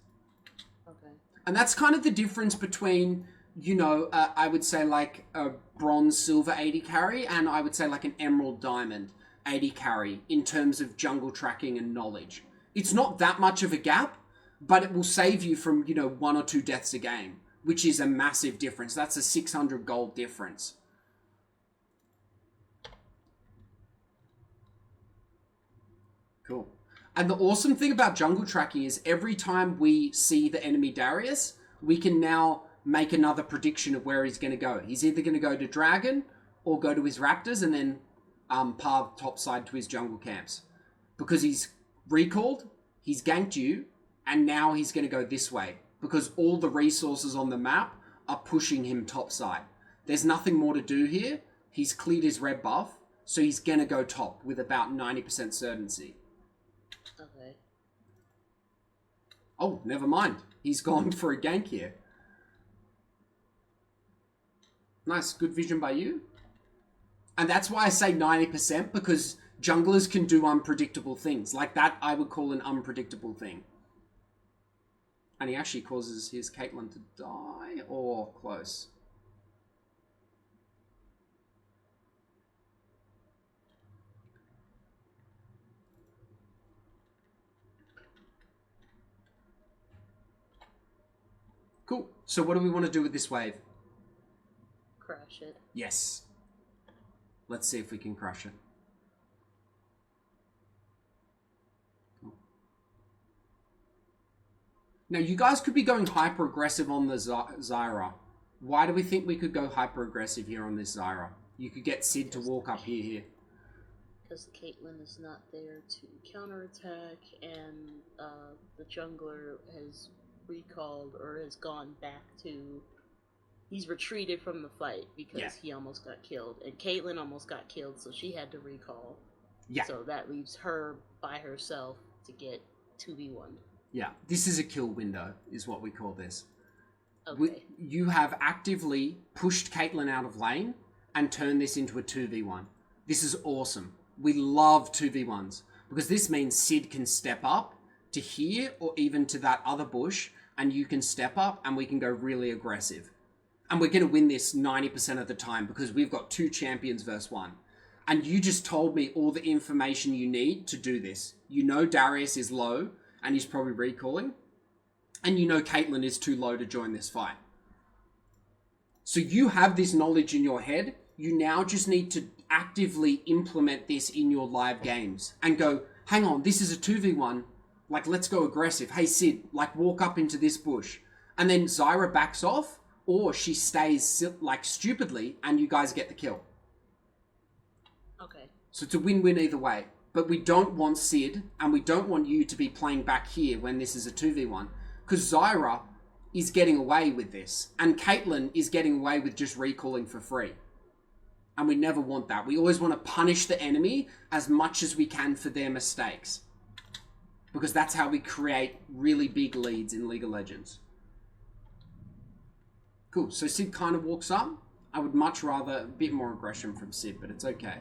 Okay. And that's kind of the difference between, you know, I would say like a bronze silver AD carry, and I would say like an emerald diamond AD carry in terms of jungle tracking and knowledge. It's not that much of a gap, but it will save you from, you know, 1 or 2 deaths a game, which is a massive difference. That's a 600 gold difference. Cool. And the awesome thing about jungle tracking is every time we see the enemy Darius, we can now make another prediction of where he's going to go. He's either going to go to Dragon or go to his Raptors and then path topside to his jungle camps. Because he's recalled, he's ganked you, and now he's going to go this way. Because all the resources on the map are pushing him topside. There's nothing more to do here. He's cleared his red buff, so he's going to go top with about 90% certainty. Okay. Oh, never mind. He's gone for a gank here. Nice, good vision by you. And that's why I say 90%, because junglers can do unpredictable things. Like that, I would call an unpredictable thing. And he actually causes his Caitlyn to die, or close. Cool. So what do we want to do with this wave? Crash it. Yes. Let's see if we can crush it. Cool. Now, you guys could be going hyper-aggressive on the Zyra. Why do we think we could go hyper-aggressive here on this Zyra? You could get Sid to walk up here. Because the Caitlyn is not there to counterattack, and the jungler has recalled or has gone back to... He's retreated from the fight because he almost got killed. And Caitlyn almost got killed, so she had to recall. Yeah. So that leaves her by herself to get 2v1. Yeah, this is a kill window, is what we call this. Okay. You have actively pushed Caitlyn out of lane and turned this into a 2v1. This is awesome. We love 2v1s because this means Sid can step up to here or even to that other bush, and you can step up and we can go really aggressive. And we're going to win this 90% of the time because we've got 2 champions versus 1. And you just told me all the information you need to do this. You know Darius is low, and he's probably recalling. And you know Caitlyn is too low to join this fight. So you have this knowledge in your head. You now just need to actively implement this in your live games. And go, hang on, this is a 2v1. Like, let's go aggressive. Hey, Sid, like, walk up into this bush. And then Zyra backs off, or she stays, like, stupidly, and you guys get the kill. Okay. So it's a win-win either way. But we don't want Sid, and we don't want you to be playing back here when this is a 2v1. Because Zyra is getting away with this. And Caitlyn is getting away with just recalling for free. And we never want that. We always want to punish the enemy as much as we can for their mistakes. Because that's how we create really big leads in League of Legends. Cool. So Sid kind of walks up. I would much rather a bit more aggression from Sid, but it's okay.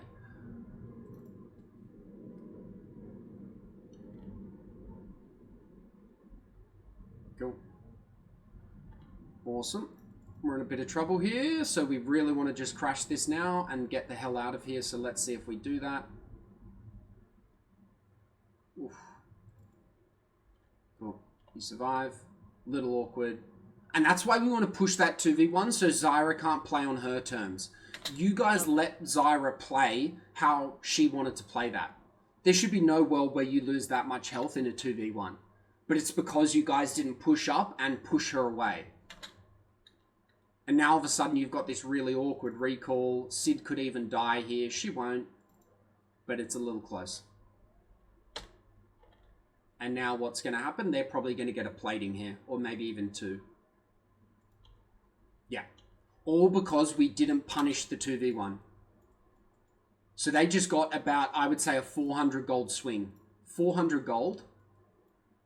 Cool. Awesome. We're in a bit of trouble here, so we really want to just crash this now and get the hell out of here. So let's see if we do that. Oof. Cool. You survive. Little awkward. And that's why we want to push that 2v1 so Zyra can't play on her terms. You guys let Zyra play how she wanted to play that. There should be no world where you lose that much health in a 2v1. But it's because you guys didn't push up and push her away. And now all of a sudden you've got this really awkward recall. Sid could even die here. She won't. But it's a little close. And now what's going to happen? They're probably going to get a plating here. Or maybe even two. Yeah. All because we didn't punish the 2v1. So they just got about, I would say, a 400 gold swing. 400 gold.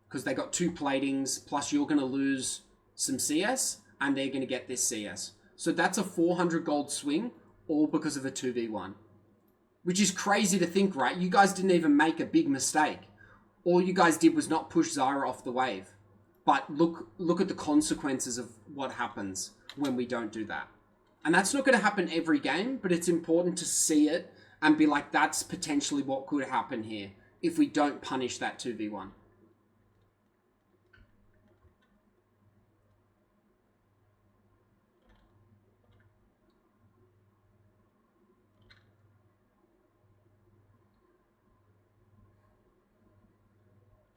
Because they got two platings, plus you're going to lose some CS, and they're going to get this CS. So that's a 400 gold swing, all because of a 2v1. Which is crazy to think, right? You guys didn't even make a big mistake. All you guys did was not push Zyra off the wave. But look at the consequences of what happens when we don't do that. And that's not going to happen every game, but it's important to see it and be like, that's potentially what could happen here if we don't punish that 2v1.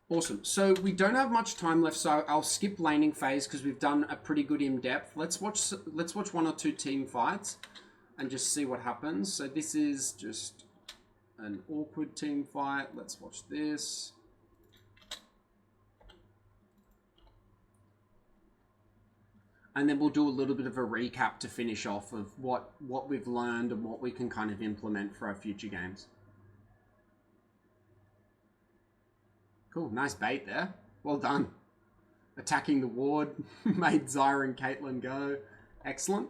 Awesome. So we don't have much time left, so I'll skip laning phase because we've done a pretty good in-depth. Let's watch one or two team fights and just see what happens. So this is just an awkward team fight. Let's watch this. And then we'll do a little bit of a recap to finish off of what we've learned and what we can kind of implement for our future games. Cool, nice bait there. Well done. Attacking the ward, made Zyra and Caitlyn go. Excellent.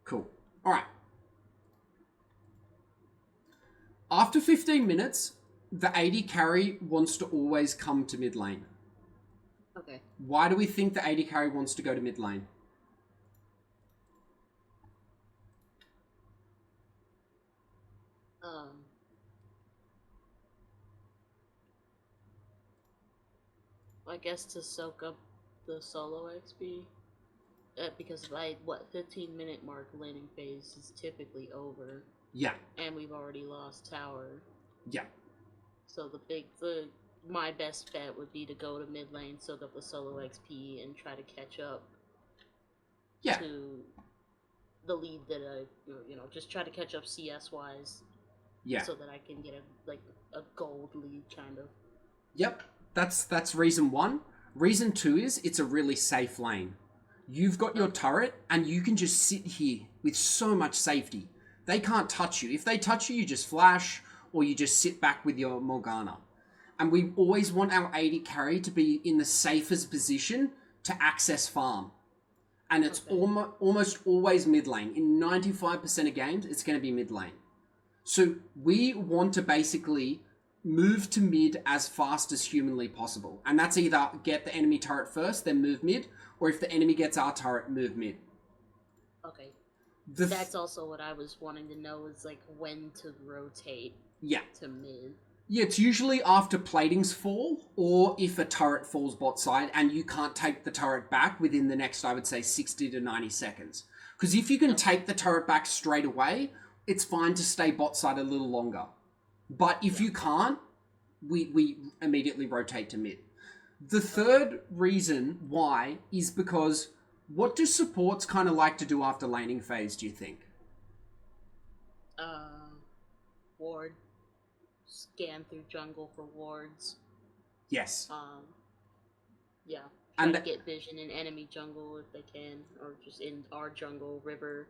Cool. All right. After 15 minutes, the AD carry wants to always come to mid lane. Okay. Why do we think the AD carry wants to go to mid lane? I guess to soak up the solo XP. Because by, 15-minute mark, laning phase is typically over. Yeah. And we've already lost tower. Yeah. So my best bet would be to go to mid lane, soak up the solo XP, and try to catch up to the lead that just try to catch up CS wise. Yeah. So that I can get a gold lead, kind of. Yep. That's reason one. Reason two is it's a really safe lane. You've got your turret, and you can just sit here with so much safety. They can't touch you. If they touch you, you just flash, or you just sit back with your Morgana. And we always want our AD carry to be in the safest position to access farm. And it's Okay. almost always mid lane. In 95% of games, it's going to be mid lane. So we want to basically move to mid as fast as humanly possible. And that's either get the enemy turret first, then move mid, or if the enemy gets our turret, move mid. Okay. That's also what I was wanting to know, is like when to rotate to mid. Yeah, it's usually after platings fall, or if a turret falls bot side and you can't take the turret back within the next, I would say, 60 to 90 seconds. Because if you can take the turret back straight away, it's fine to stay bot side a little longer. But if you can't, we immediately rotate to mid. The third reason why is because what do supports kind of like to do after laning phase, do you think? Ward. Scan through jungle for wards. Yes. Yeah. Try to get vision in enemy jungle if they can, or just in our jungle, river.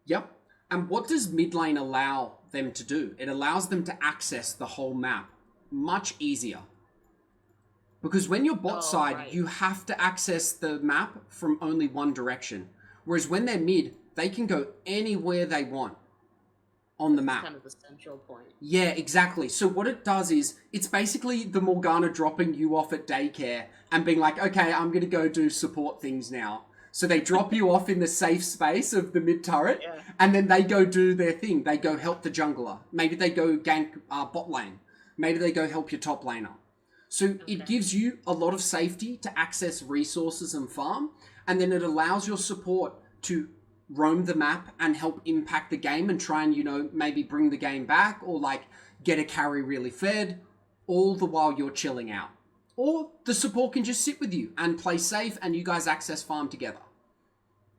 Yep. And what does mid lane allow them to do? It allows them to access the whole map much easier. Because when you're bot side, you have to access the map from only one direction. Whereas when they're mid, they can go anywhere they want on the map. Kind of the central point. Yeah, exactly. So what it does is, it's basically the Morgana dropping you off at daycare and being like, okay, I'm going to go do support things now. So they drop you off in the safe space of the mid turret, and then they go do their thing. They go help the jungler. Maybe they go gank bot lane. Maybe they go help your top laner. So it gives you a lot of safety to access resources and farm, and then it allows your support to roam the map and help impact the game and try and, you know, maybe bring the game back, or like get a carry really fed, all the while you're chilling out. Or the support can just sit with you and play safe and you guys access farm together.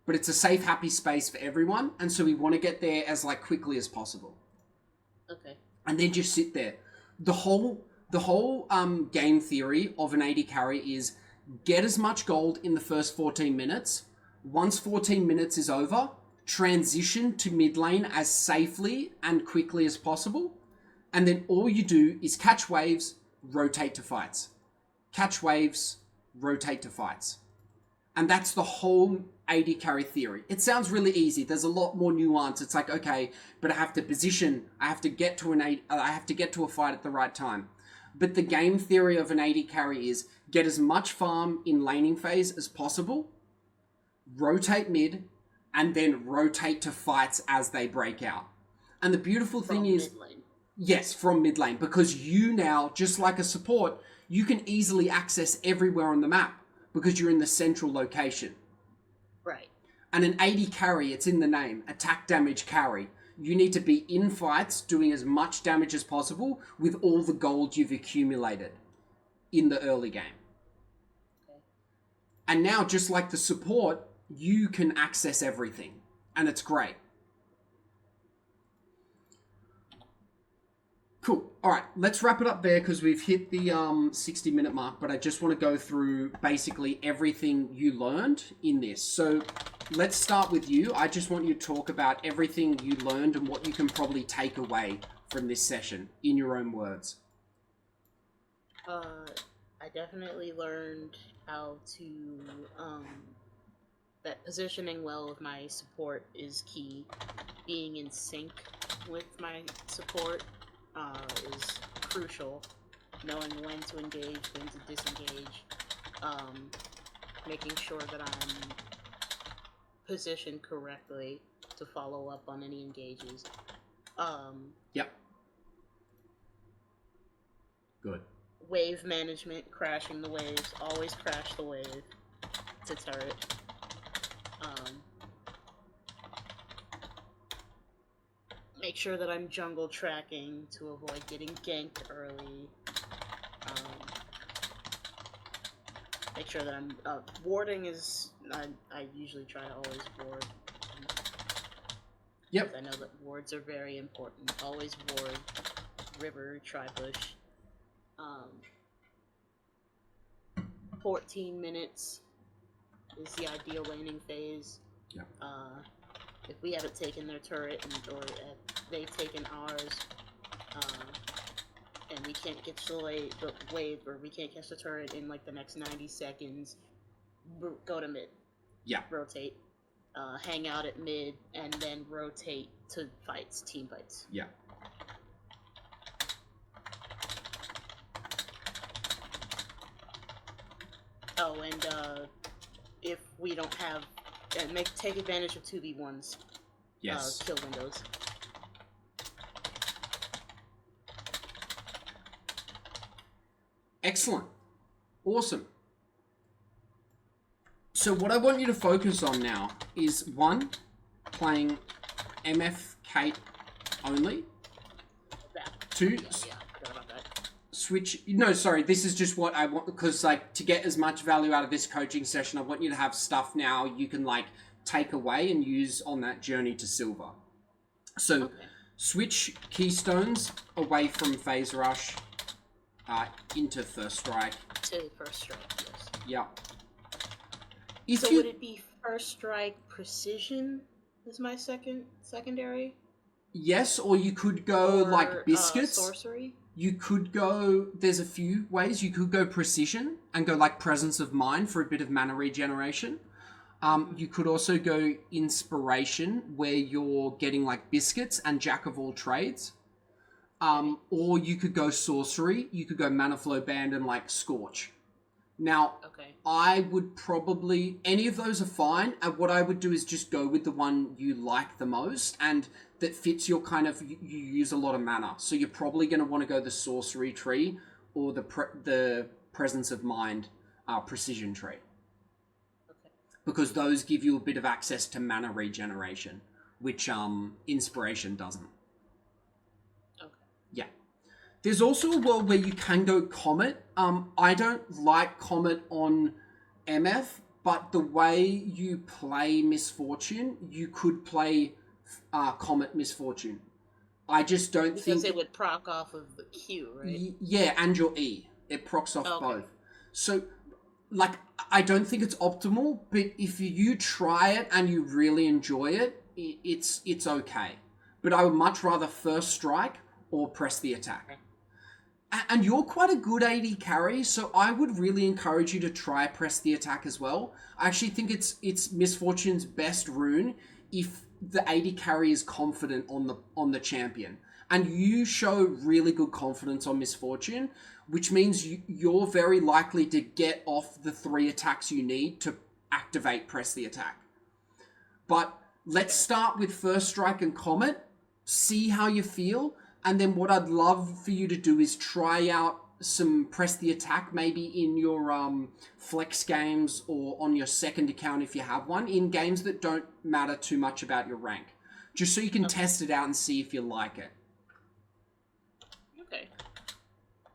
But it's a safe, happy space for everyone, and so we want to get there as like quickly as possible. Okay. And then just sit there. The whole game theory of an AD carry is get as much gold in the first 14 minutes. Once 14 minutes is over, transition to mid lane as safely and quickly as possible. And then all you do is catch waves, rotate to fights. Catch waves, rotate to fights. And that's the whole AD carry theory. It sounds really easy. There's a lot more nuance. It's like, okay, but I have to position. I have to get to a fight at the right time. But the game theory of an AD carry is get as much farm in laning phase as possible, rotate mid, and then rotate to fights as they break out. And the beautiful thing is, yes, from mid lane, because you now, just like a support, you can easily access everywhere on the map because you're in the central location. Right. And an AD carry, it's in the name, attack damage carry. You need to be in fights doing as much damage as possible with all the gold you've accumulated in the early game. Okay. And now, just like the support, you can access everything. And it's great. Cool. All right, let's wrap it up there because we've hit the 60-minute mark, but I just want to go through basically everything you learned in this. So let's start with you. I just want you to talk about everything you learned and what you can probably take away from this session in your own words. I definitely learned how to, that positioning well with my support is key. Being in sync with my support is crucial. Knowing when to engage, when to disengage, making sure that I'm positioned correctly to follow up on any engages. Yep. Good. Wave management, crashing the waves. Always crash the wave to turret. Make sure that I'm jungle tracking to avoid getting ganked early. Make sure that I'm warding is I usually try to always ward. Yep. I know that wards are very important. Always ward. River, try bush. 14 minutes is the ideal laning phase. Yep. If we haven't taken their turret, or if they've taken ours, and we can't get the wave, or we can't catch the turret in like the next 90 seconds, go to mid. Yeah. rotate, hang out at mid, and then rotate to fights, team fights. Yeah. Oh, and if we don't have, take advantage of 2v1s. Yes. Kill windows. Excellent. Awesome. So what I want you to focus on now is, one, playing MF Kate only. Two, yeah, I forgot about that. Switch. No, sorry. This is just what I want, because like to get as much value out of this coaching session, I want you to have stuff now you can like take away and use on that journey to silver. So switch keystones away from phase rush into first strike. To first strike, yes. Yeah. So would it be first strike precision is my secondary? Yes, or you could go like biscuits. Sorcery? You could go, there's a few ways. You could go precision and go like presence of mind for a bit of mana regeneration. You could also go inspiration, where you're getting like biscuits and jack of all trades. Or you could go sorcery. You could go mana flow band and like scorch. Now, I would probably, any of those are fine. And what I would do is just go with the one you like the most and that fits your kind of, you use a lot of mana. So you're probably going to want to go the sorcery tree or the presence of mind precision tree. Because those give you a bit of access to mana regeneration, which inspiration doesn't. Yeah. There's also a world where you can go Comet. I don't like Comet on MF, but the way you play Misfortune, you could play Comet Misfortune. I just don't think... Because it would proc off of the Q, right? Yeah, and your E. It procs off both. So, like, I don't think it's optimal, but if you try it and you really enjoy it, it's okay. But I would much rather first strike or press the attack. And you're quite a good AD carry, so I would really encourage you to try press the attack as well. I actually think it's Misfortune's best rune if the AD carry is confident on the champion. And you show really good confidence on Misfortune, which means you're very likely to get off the 3 attacks you need to activate press the attack. But let's start with first strike and Comet, see how you feel, and then what I'd love for you to do is try out some press the attack, maybe in your flex games or on your second account if you have one, in games that don't matter too much about your rank. Just so you can test it out and see if you like it. Okay.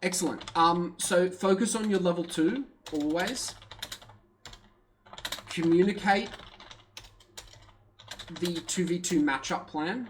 Excellent. So focus on your level 2, always. Communicate the 2v2 matchup plan.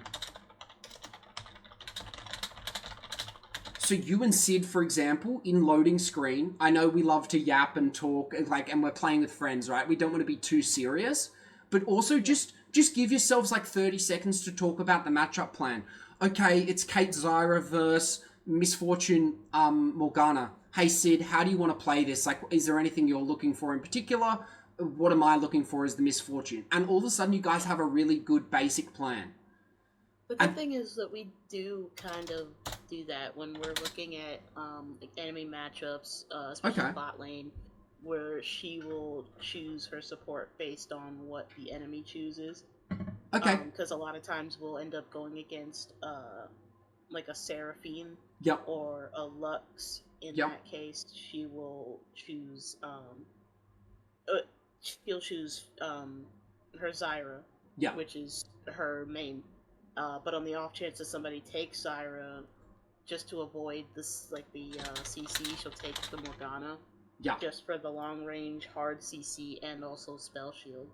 So you and Sid, for example, in loading screen, I know we love to yap and talk, and we're playing with friends, right? We don't want to be too serious, but also just give yourselves like 30 seconds to talk about the matchup plan. Okay, it's Kate Zyra versus Misfortune Morgana. Hey Sid, how do you want to play this? Like, is there anything you're looking for in particular? What am I looking for as the Misfortune? And all of a sudden you guys have a really good basic plan. The good thing is that we do kind of do that when we're looking at like enemy matchups, especially bot lane, where she will choose her support based on what the enemy chooses. Okay. Because a lot of times we'll end up going against like a Seraphine or a Lux. In that case, she will choose her Zyra, which is her main. But on the off chance that somebody takes Zyra, just to avoid this, like the CC, she'll take the Morgana. Yeah. Just for the long range, hard CC, and also spell shield.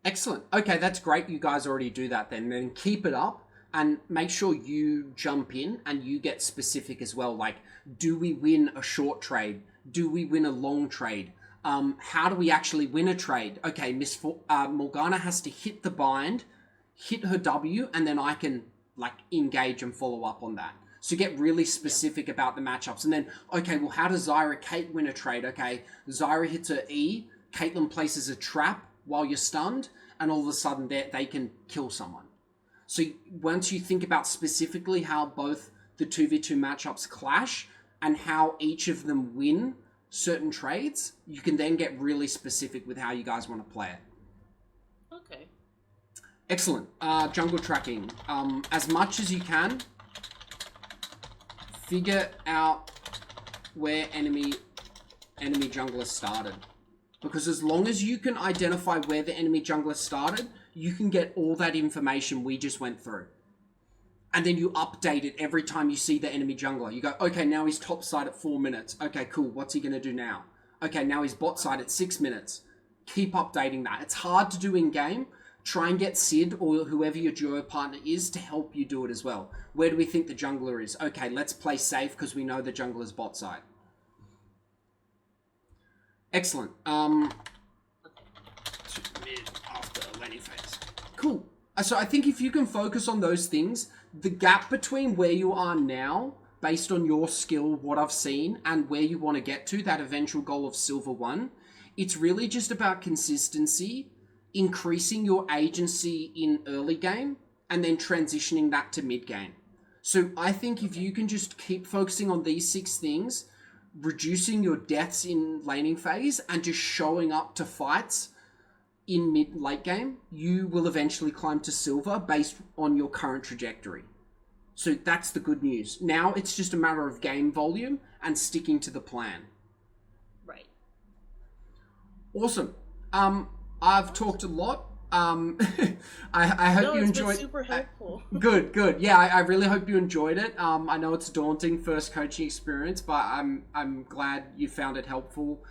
Excellent. Okay, that's great. You guys already do that then. Then keep it up and make sure you jump in and you get specific as well. Like, do we win a short trade? Do we win a long trade? How do we actually win a trade? Okay, Morgana has to hit the bind, hit her W, and then I can like engage and follow up on that. So get really specific about the matchups. And then, okay, well, how does Zyra Kate win a trade? Okay, Zyra hits her E, Caitlyn places a trap, while you're stunned, and all of a sudden they can kill someone. So once you think about specifically how both the 2v2 matchups clash and how each of them win certain trades, you can then get really specific with how you guys want to play it. Okay. Excellent. Jungle tracking. As much as you can, figure out where enemy jungler started. Because as long as you can identify where the enemy jungler started, you can get all that information we just went through. And then you update it every time you see the enemy jungler. You go, okay, now he's top side at 4 minutes. Okay, cool. What's he going to do now? Okay, now he's bot side at 6 minutes. Keep updating that. It's hard to do in game. Try and get Sid or whoever your duo partner is to help you do it as well. Where do we think the jungler is? Okay, let's play safe because we know the jungler's bot side. Excellent. Mid after laning phase. Cool. So I think if you can focus on those things, the gap between where you are now, based on your skill, what I've seen, and where you want to get to, that eventual goal of Silver 1, it's really just about consistency, increasing your agency in early game, and then transitioning that to mid game. So I think if you can just keep focusing on these 6 things, reducing your deaths in laning phase, and just showing up to fights in mid-late game, you will eventually climb to silver based on your current trajectory. So that's the good news. Now it's just a matter of game volume and sticking to the plan. Right. Awesome. I've talked a lot. I hope you enjoyed. Been super helpful. Good. Yeah, I really hope you enjoyed it. I know it's a daunting first coaching experience, but I'm glad you found it helpful.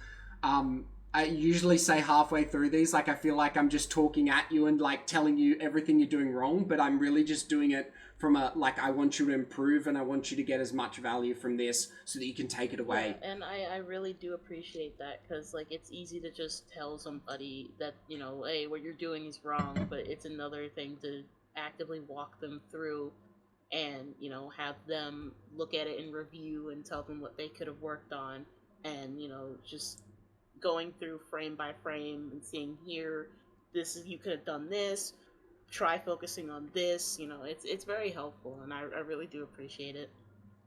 I usually say halfway through these, like, I feel like I'm just talking at you and like telling you everything you're doing wrong, but I'm really just doing it from a, like, I want you to improve and I want you to get as much value from this so that you can take it away. Yeah, and I really do appreciate that, because, like, it's easy to just tell somebody that, you know, hey, what you're doing is wrong, but it's another thing to actively walk them through and, you know, have them look at it and review and tell them what they could have worked on, and, you know, just going through frame by frame and seeing here, this is, you could have done this, try focusing on this, you know, it's very helpful, and I really do appreciate it.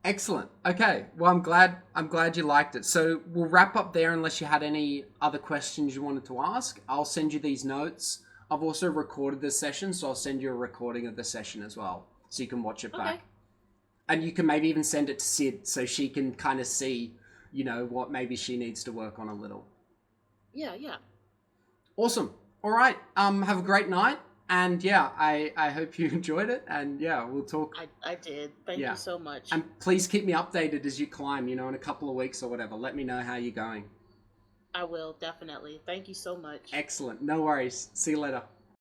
Excellent. Okay, well, I'm glad you liked it. So we'll wrap up there unless you had any other questions you wanted to ask. I'll send you these notes. I've also recorded this session, so I'll send you a recording of the session as well, so you can watch it back. And you can maybe even send it to Sid so she can kind of see, you know, what maybe she needs to work on a little. Yeah. Awesome. All right. Have a great night. And yeah, I hope you enjoyed it. And yeah, we'll talk. I did. Thank you so much. And please keep me updated as you climb, you know, in a couple of weeks or whatever. Let me know how you're going. I will, definitely. Thank you so much. Excellent. No worries. See you later.